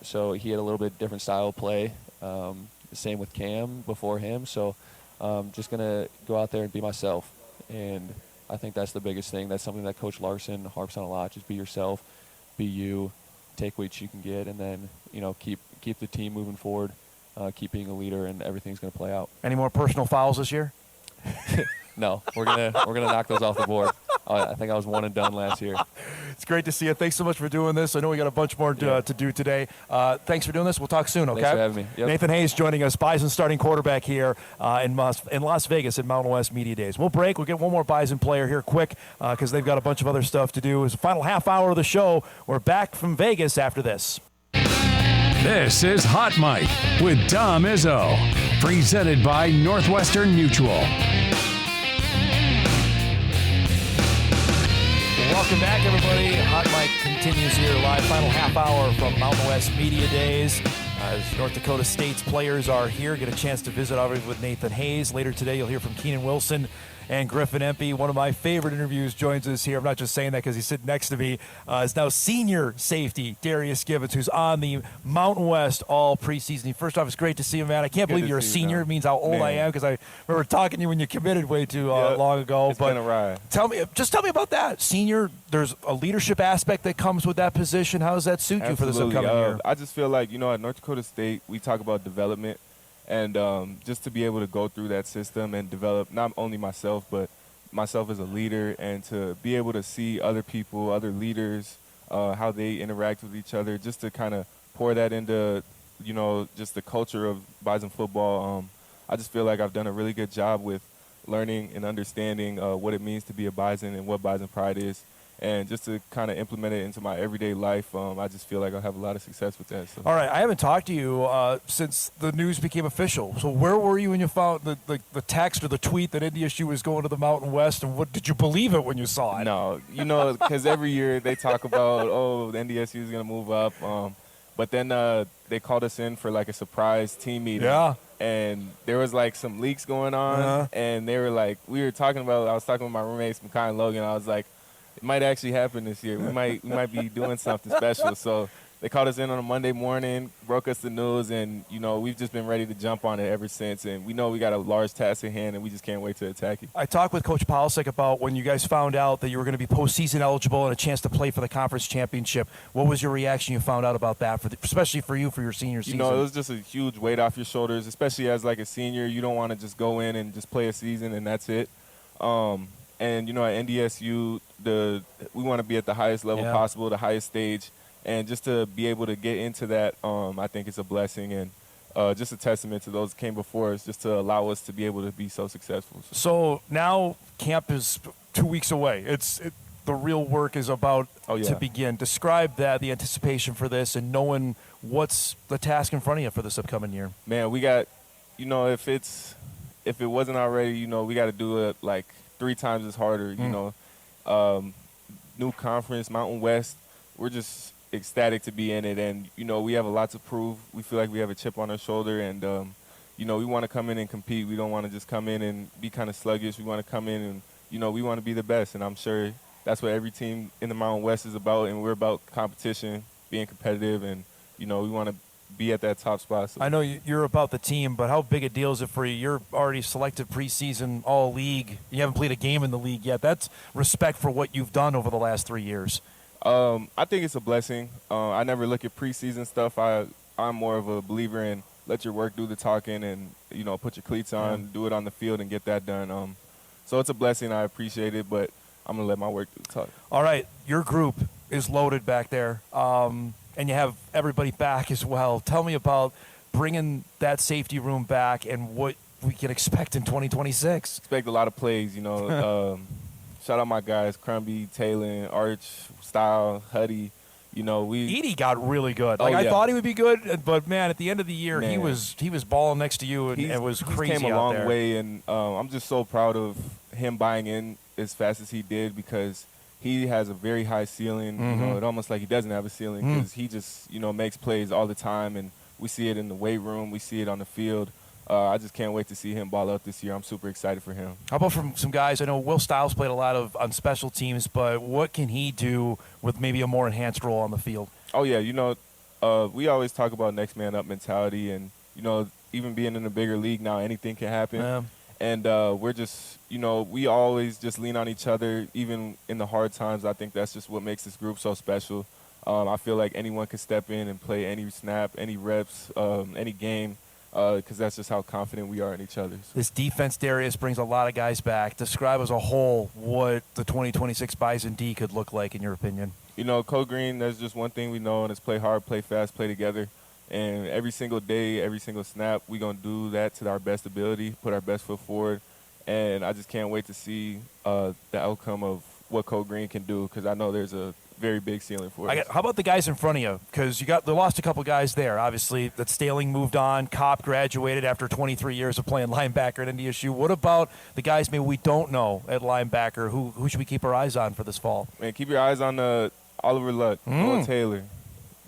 so he had a little bit different style of play. Same with Cam before him. So just going to go out there and be myself. And I think that's the biggest thing. That's something that Coach Larson harps on a lot. Just be yourself, be you, take what you can get, and then, keep the team moving forward, keep being a leader, and everything's going to play out. Any more personal fouls this year? No, we're gonna knock those off the board. I think I was 1 and done last year. It's great to see you. Thanks so much for doing this. I know we got a bunch more to do today. Thanks for doing this. We'll talk soon, okay? Thanks for having me. Yep. Nathan Hayes joining us, Bison starting quarterback here in Las Vegas at Mountain West Media Days. We'll break. We'll get one more Bison player here quick because they've got a bunch of other stuff to do. It's the final half hour of the show. We're back from Vegas after this. This is Hot Mic with Dom Izzo, presented by Northwestern Mutual. Welcome back, everybody. Hot Mic continues here live. Final half hour from Mountain West Media Days. As North Dakota State's players are here, get a chance to visit obviously with Nathan Hayes. Later today, you'll hear from Keenan Wilson and Griffin Empey. One of my favorite interviews joins us here. I'm not just saying that because he's sitting next to me. Is now senior safety Darius Givance, who's on the Mountain West all preseason. First off, it's great to see you, man. I can't believe you're a senior. It means how old I am because I remember talking to you when you committed way too long ago. It's been a ride. Tell me about that. Senior, there's a leadership aspect that comes with that position. How does that suit you for this upcoming year? I just feel like, at North Dakota State, we talk about development. And just to be able to go through that system and develop not only myself, but myself as a leader, and to be able to see other people, other leaders, how they interact with each other, just to kind of pour that into, just the culture of Bison football. I just feel like I've done a really good job with learning and understanding what it means to be a Bison and what Bison pride is. And just to kind of implement it into my everyday life, I just feel like I'll have a lot of success with that. So. All right, I haven't talked to you since the news became official. So where were you when you found the text or the tweet that NDSU was going to the Mountain West, and what did you believe it when you saw it? No, because every year they talk about, the NDSU is going to move up. But then they called us in for like a surprise team meeting. Yeah. And there was like some leaks going on, and they were like, I was talking with my roommates, Makai and Logan. I was like, it might actually happen this year. We might be doing something special. So They called us in on a Monday morning, broke us the news, and, we've just been ready to jump on it ever since. And we know we got a large task at hand, and we just can't wait to attack it. I talked with Coach Polisic about when you guys found out that you were going to be postseason eligible and a chance to play for the conference championship. What was your reaction you found out about that, especially for you for your senior season? It was just a huge weight off your shoulders, especially as like a senior. You don't want to just go in and just play a season and that's it. And, at NDSU, we want to be at the highest level possible, the highest stage. And just to be able to get into that, I think it's a blessing and just a testament to those that came before us, just to allow us to be able to be so successful. So now camp is 2 weeks away. The real work is about to begin. Describe the anticipation for this and knowing what's the task in front of you for this upcoming year. Man, we got, if it wasn't already, we got to do it like 3 times as harder. New conference, Mountain West. We're just ecstatic to be in it, and we have a lot to prove. We feel like we have a chip on our shoulder, and we want to come in and compete. We don't want to just come in and be kind of sluggish. We want to come in and we want to be the best, and I'm sure that's what every team in the Mountain West is about. And we're about competition, being competitive, and we want to be at that top spot. So. I know you're about the team, but how big a deal is it for you? You're already selected preseason all-league. You haven't played a game in the league yet. That's respect for what you've done over the last 3 years. I think it's a blessing. I never look at preseason stuff. I'm more of a believer in let your work do the talking and, put your cleats on, do it on the field and get that done. So it's a blessing. I appreciate it, but I'm going to let my work do the talking. All right. Your group is loaded back there, and you have everybody back as well. Tell me about bringing that safety room back and what we can expect in 2026. Expect a lot of plays, Shout out my guys, Crumby, Taylor, Arch, Style, Huddy. Edie got really good. I thought he would be good, but man, at the end of the year, he was balling next to you, and it was crazy. He came a out long there. way, and I'm just so proud of him buying in as fast as he did because he has a very high ceiling. It almost like he doesn't have a ceiling because he just makes plays all the time, and we see it in the weight room, we see it on the field. I just can't wait to see him ball out this year. I'm super excited for him. How about from some guys? I know Will Stiles played a lot on special teams, but what can he do with maybe a more enhanced role on the field? Oh, yeah. We always talk about next man up mentality, and, even being in a bigger league now, anything can happen. Yeah. And we're just, we always just lean on each other, even in the hard times. I think that's just what makes this group so special. I feel like anyone can step in and play any snap, any reps, any game. Because that's just how confident we are in each other. So. This defense, Darius, brings a lot of guys back. Describe as a whole what the 2026 Bison D could look like, in your opinion. Code Green, there's just one thing we know, and it's play hard, play fast, play together. And every single day, every single snap, we're going to do that to our best ability, put our best foot forward. And I just can't wait to see the outcome of what Code Green can do because I know there's a very big ceiling for us. How about the guys in front of you? Because they lost a couple guys there. Obviously, that Staling moved on. Kopp graduated after 23 years of playing linebacker at NDSU. What about the guys maybe we don't know at linebacker? Who should we keep our eyes on for this fall? Man, keep your eyes on Oliver Luck, Noah Taylor,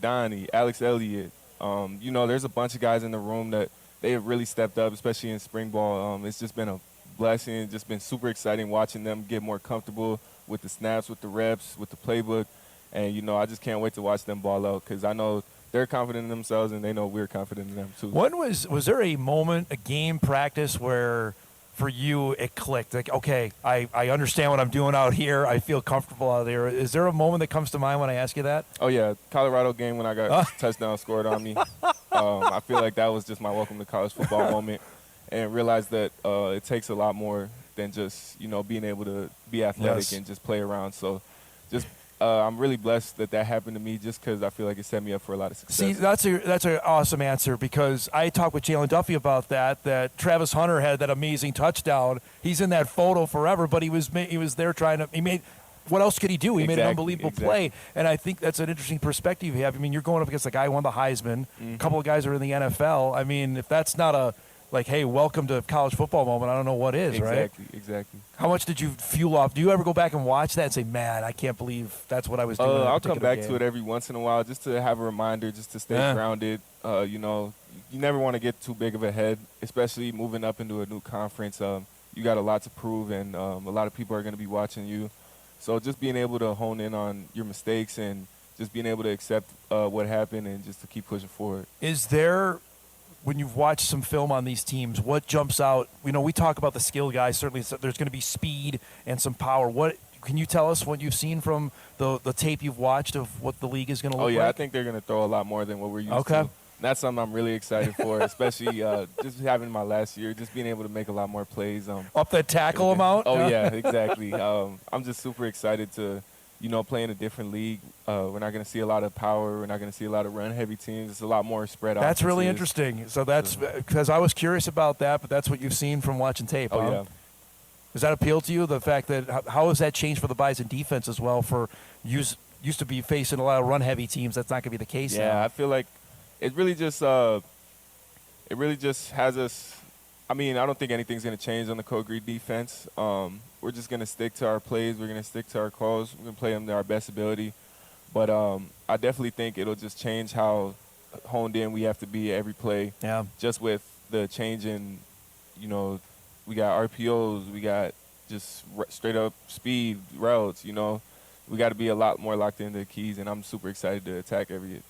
Donnie, Alex Elliott. There's a bunch of guys in the room that they have really stepped up, especially in spring ball. It's just been a blessing. It's just been super exciting watching them get more comfortable with the snaps, with the reps, with the playbook. And, I just can't wait to watch them ball out because I know they're confident in themselves and they know we're confident in them too. When was there a moment, a game practice where for you it clicked? Like, okay, I understand what I'm doing out here. I feel comfortable out there. Is there a moment that comes to mind when I ask you that? Oh, yeah. Colorado game when I got touchdown scored on me. I feel like that was just my welcome to college football moment and realized that it takes a lot more than just, being able to be athletic and just play around. So just I'm really blessed that happened to me just because I feel like it set me up for a lot of success. See, that's an awesome answer because I talked with Jalen Duffy about that Travis Hunter had that amazing touchdown. He's in that photo forever, but he was there what else could he do? He made an unbelievable play, and I think that's an interesting perspective you have. I mean, you're going up against a guy who won the Heisman. A couple of guys are in the NFL. I mean, if that's not a hey, welcome to college football moment, I don't know what is, right? Exactly. How much did you fuel off? Do you ever go back and watch that and say, man, I can't believe that's what I was doing? I'll come back to it every once in a while just to have a reminder, just to stay grounded. You never want to get too big of a head, especially moving up into a new conference. You got a lot to prove, and a lot of people are going to be watching you. So just being able to hone in on your mistakes and, just being able to accept what happened and just to keep pushing forward. Is there, when you've watched some film on these teams, what jumps out? You know, we talk about the skill guys. Certainly, there's going to be speed and some power. What can you tell us what you've seen from the tape you've watched of what the league is going to look like? Oh, yeah, I think they're going to throw a lot more than what we're used to. That's something I'm really excited for, especially just having my last year, just being able to make a lot more plays. Up that tackle amount? Oh, yeah, exactly. I'm just super excited to, play in a different league. We're not going to see a lot of power. We're not going to see a lot of run-heavy teams. It's a lot more spread out. That's really interesting. So that's because I was curious about that, but that's what you've seen from watching tape. Oh, yeah. Does that appeal to you, the fact that how has that changed for the Bison defense as well? For used to be facing a lot of run-heavy teams. That's not going to be the case now. Yeah, I feel like it really just has us. I mean, I don't think anything's going to change on the Code Green defense. We're just going to stick to our plays. We're going to stick to our calls. We're going to play them to our best ability. But I definitely think it'll just change how honed in we have to be every play. Yeah. Just with the change in, we got RPOs. We got just straight up speed routes. We got to be a lot more locked into the keys, and I'm super excited to attack every.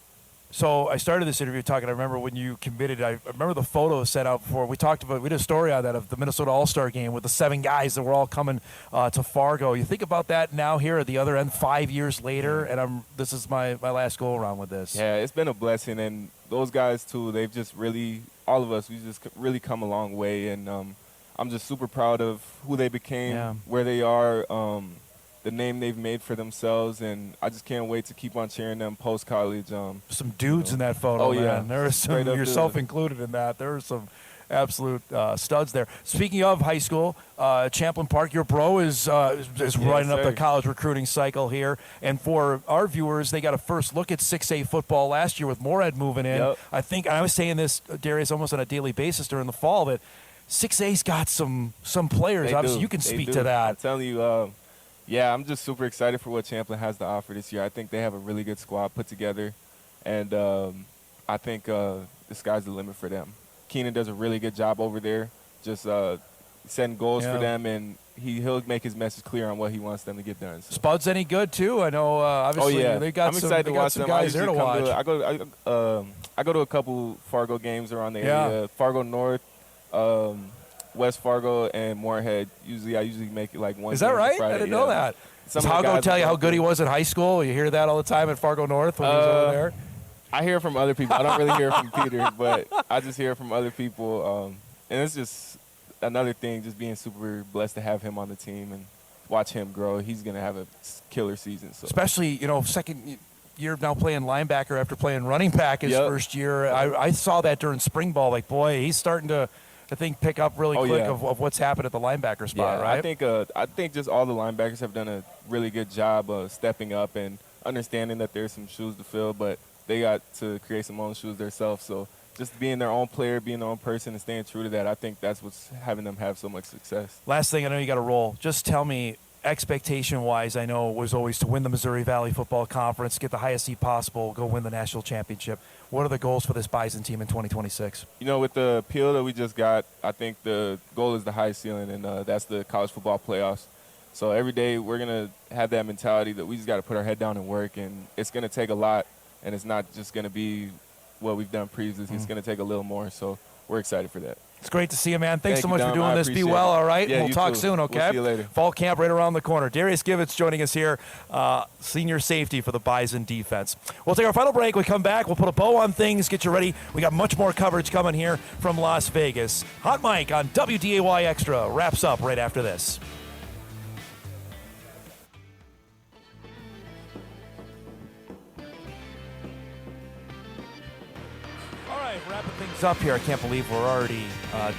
So I started this interview talking. I remember when you committed. I remember the photos set out before. We talked about. We did a story on that of the Minnesota All-Star game with the 7 guys that were all coming to Fargo. You think about that now here at the other end, 5 years later, and this is my last go around with this. Yeah, it's been a blessing, and those guys too. They've just really, all of us, we just really come a long way, and I'm just super proud of who they became, where they are. The name they've made for themselves, and I just can't wait to keep on cheering them post-college. Some dudes in that photo, oh, man. Yeah. There was some, yourself included in that. There were some absolute studs there. Speaking of high school, Champlin Park, your bro is running up the college recruiting cycle here. And for our viewers, they got a first look at 6A football last year with Moorhead moving in. Yep. I think, and I was saying this, Darius, almost on a daily basis during the fall, that 6A's got some players. They Obviously, do. you can They speak do. to that. I'm telling you, yeah, I'm just super excited for what Champlin has to offer this year. I think they have a really good squad put together, and I think the sky's the limit for them. Keenan does a really good job over there, just setting goals for them, and he'll make his message clear on what he wants them to get done. So. Spud's any good too? I know. Obviously, they got I'm excited to watch some them. guys there to watch. I go to a couple Fargo games around the area. Fargo North, West Fargo, and Moorhead. I usually make it like one. Is that right? Friday. I didn't know that. Does Hago tell you how good he was in high school? You hear that all the time at Fargo North when he was over there? I hear from other people. I don't really hear from Peter, but I just hear from other people. And it's just another thing, just being super blessed to have him on the team and watch him grow. He's going to have a killer season. So. Especially, second year now playing linebacker after playing running back his first year. I saw that during spring ball. Like, boy, he's starting to – I think pick up really quick of what's happened at the linebacker spot, right? I think just all the linebackers have done a really good job of stepping up and understanding that there's some shoes to fill, but they got to create some own shoes themselves. So just being their own player, being their own person, and staying true to that, I think that's what's having them have so much success. Last thing, I know you got to roll. Just tell me, expectation-wise, I know it was always to win the Missouri Valley Football Conference, get the highest seed possible, go win the national championship. What are the goals for this Bison team in 2026? With the appeal that we just got, I think the goal is the highest ceiling, and that's the college football playoffs. So every day we're going to have that mentality that we just got to put our head down and work, and it's going to take a lot, and it's not just going to be what we've done previously. It's going to take a little more, so we're excited for that. It's great to see you, man. Thanks so much Dom. for doing this. Be well, all right? Yeah, we'll talk soon, okay? We'll see you later. Fall camp right around the corner. Darius Givance joining us here, senior safety for the Bison defense. We'll take our final break. We come back. We'll put a bow on things, get you ready. We got much more coverage coming here from Las Vegas. Hot Mic on WDAY Extra wraps up right after this. Wrapping things up here. I can't believe we're already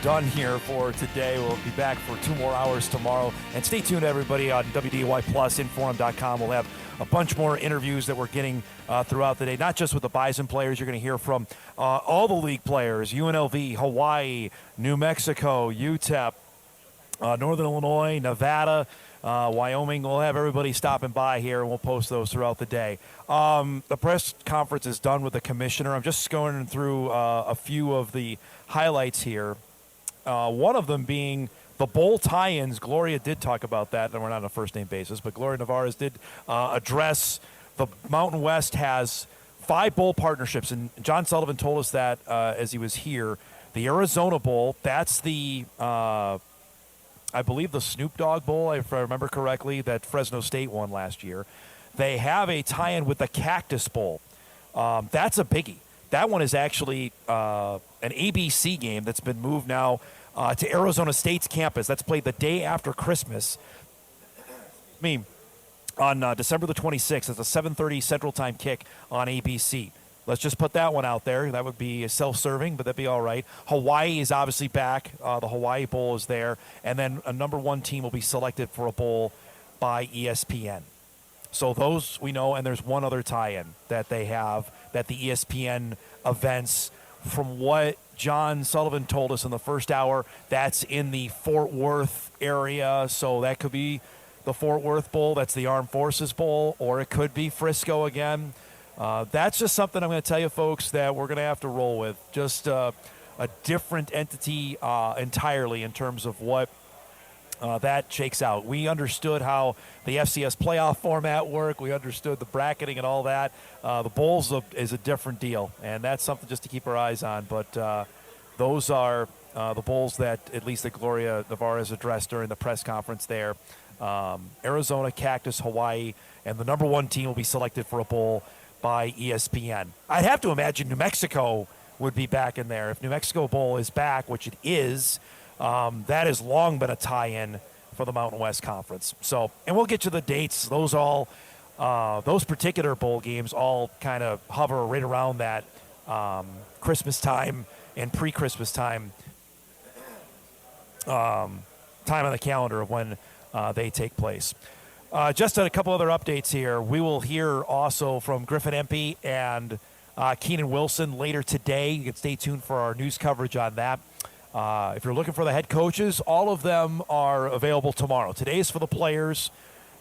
done here for today. We'll be back for 2 more hours tomorrow. And stay tuned, everybody, on WDAY Plus, Inforum.com. We'll have a bunch more interviews that we're getting throughout the day, not just with the Bison players. You're going to hear from all the league players, UNLV, Hawaii, New Mexico, UTEP, Northern Illinois, Nevada, Wyoming. We'll have everybody stopping by here, and we'll post those throughout the day. The press conference is done with the commissioner. I'm just going through a few of the highlights here. One of them being the bowl tie-ins. Gloria did talk about that, and we're not on a first-name basis, but Gloria Nevarez did address the Mountain West has 5 bowl partnerships, and John Sullivan told us that as he was here. The Arizona Bowl, that's the, I believe the Snoop Dogg Bowl, if I remember correctly, that Fresno State won last year. They have a tie-in with the Cactus Bowl. That's a biggie. That one is actually an ABC game that's been moved now to Arizona State's campus. That's played the day after Christmas. On December the 26th. It's a 7:30 Central Time kick on ABC. Let's just put that one out there. That would be self-serving, but that'd be all right. Hawaii is obviously back. The Hawaii Bowl is there. And then a number 1 team will be selected for a bowl by ESPN. So those we know, and there's one other tie-in that they have, that the ESPN events, from what John Sullivan told us in the first hour, that's in the Fort Worth area. So that could be the Fort Worth Bowl. That's the Armed Forces Bowl, or it could be Frisco again. That's just something I'm going to tell you, folks, that we're going to have to roll with. Just a different entity entirely in terms of what that shakes out. We understood how the FCS playoff format worked. We understood the bracketing and all that. The bowls is a different deal, and that's something just to keep our eyes on. But those are the bowls that at least that Gloria Nevarez addressed during the press conference there. Arizona, Cactus, Hawaii, and the number 1 team will be selected for a bowl by ESPN. I'd have to imagine New Mexico would be back in there. If New Mexico Bowl is back, which it is, that has long been a tie-in for the Mountain West Conference. So, and we'll get you the dates. Those particular bowl games all kind of hover right around that Christmas time and pre-Christmas time on the calendar of when they take place. Just a couple other updates here. We will hear also from Griffin Empey and Keenan Wilson later today. You can stay tuned for our news coverage on that. If you're looking for the head coaches, all of them are available tomorrow. Today is for the players.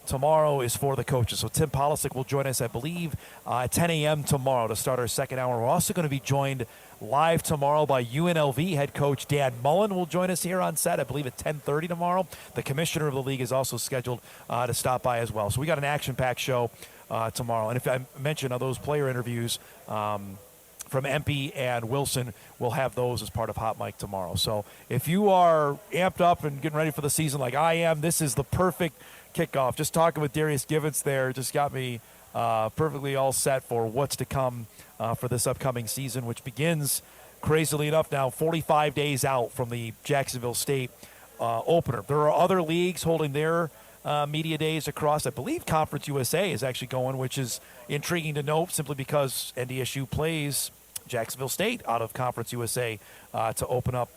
Tomorrow is for the coaches. So Tim Polisic will join us, I believe, at 10 a.m. tomorrow to start our second hour. We're also going to be joined live tomorrow by UNLV head coach Dan Mullen will join us here on set, I believe, at 10:30 tomorrow. The commissioner of the league is also scheduled to stop by as well. So we got an action-packed show tomorrow. And if I mention those player interviews from Empey and Wilson, we'll have those as part of Hot Mic tomorrow. So if you are amped up and getting ready for the season like I am, this is the perfect kickoff. Just talking with Darius Givance there just got me perfectly all set for what's to come for this upcoming season, which begins, crazily enough, now 45 days out from the Jacksonville State opener. There are other leagues holding their media days across. I believe Conference USA is actually going, which is intriguing to note simply because NDSU plays Jacksonville State out of Conference USA to open up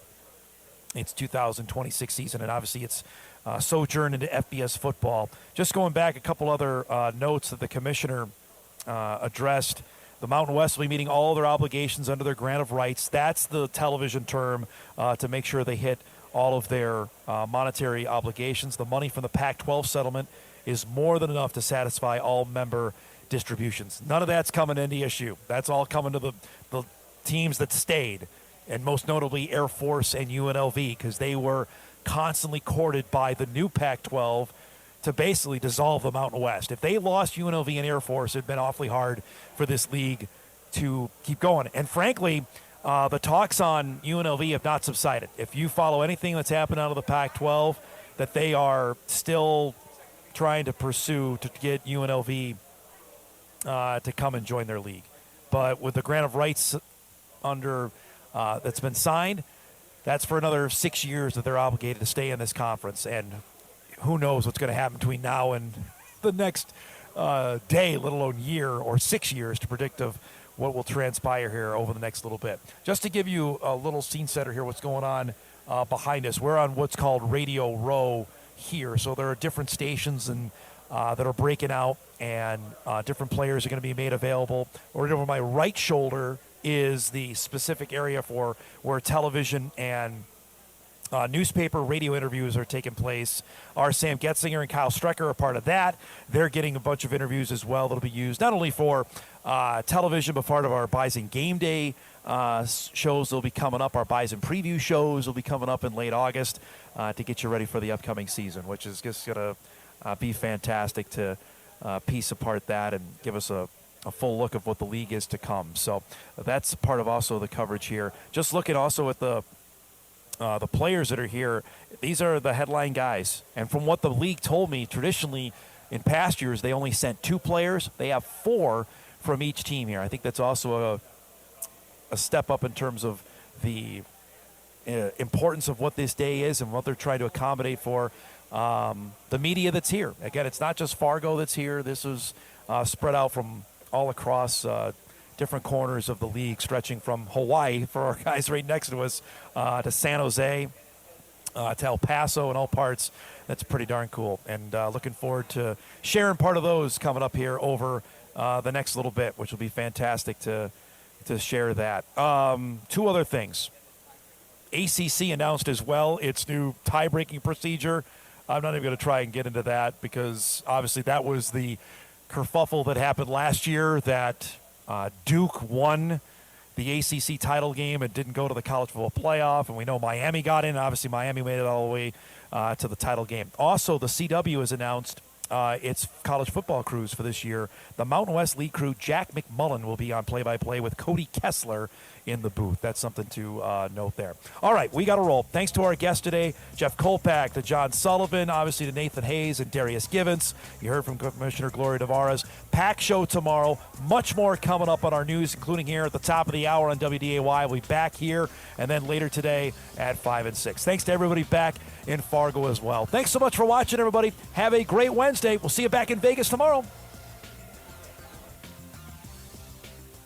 its 2026 season, and obviously it's sojourn into FBS football. Just going back, a couple other notes that the commissioner addressed. The Mountain West will be meeting all their obligations under their grant of rights. That's the television term to make sure they hit all of their monetary obligations. The money from the Pac-12 settlement is more than enough to satisfy all member distributions. None of that's coming to NDSU. That's all coming to the teams that stayed, and most notably Air Force and UNLV, because they were constantly courted by the new Pac-12 to basically dissolve the Mountain West. If they lost UNLV and Air Force, it would have been awfully hard for this league to keep going. And frankly, the talks on UNLV have not subsided. If you follow anything that's happened out of the Pac-12, that they are still trying to pursue to get UNLV to come and join their league. But with the grant of rights under that's been signed, that's for another 6 years that they're obligated to stay in this conference. And who knows what's going to happen between now and the next day, let alone year or 6 years, to predict of what will transpire here over the next little bit. Just to give you a little scene setter here, what's going on behind us. We're on what's called Radio Row here. So there are different stations and that are breaking out, and different players are going to be made available. Right over my right shoulder is the specific area for where television and newspaper, radio interviews are taking place. Our Sam Getzinger and Kyle Strecker are part of that. They're getting a bunch of interviews as well that'll be used not only for television, but part of our Bison Game Day shows that'll be coming up. Our Bison Preview shows will be coming up in late August to get you ready for the upcoming season, which is just going to be fantastic to piece apart that and give us a full look of what the league is to come. So that's part of also the coverage here. Just looking also at the players that are here, these are the headline guys. And from what the league told me, traditionally in past years, they only sent 2 players. They have 4 from each team here. I think that's also a step up in terms of the importance of what this day is and what they're trying to accommodate for the media that's here. Again, it's not just Fargo that's here. This is spread out from all across different corners of the league, stretching from Hawaii for our guys right next to us to San Jose, to El Paso and all parts. That's pretty darn cool. And looking forward to sharing part of those coming up here over the next little bit, which will be fantastic to share that. 2 other things. ACC announced as well its new tie-breaking procedure. I'm not even going to try and get into that because obviously that was the kerfuffle that happened last year that Duke won the ACC title game and didn't go to the college football playoff, and we know Miami got in. Obviously, Miami made it all the way to the title game. Also, the CW has announced its college football crews for this year. The Mountain West League crew, Jack McMullen, will be on play-by-play with Cody Kessler in the booth. That's something to note there. All right, we got to roll. Thanks to our guests today, Jeff Kolpack, to John Sullivan, obviously to Nathan Hayes and Darius Givance. You heard from Commissioner Gloria Nevarez. Pack show tomorrow. Much more coming up on our news, including here at the top of the hour on WDAY. We'll be back here, and then later today at 5 and 6. Thanks to everybody back in Fargo as well. Thanks so much for watching, everybody. Have a great Wednesday. We'll see you back in Vegas tomorrow.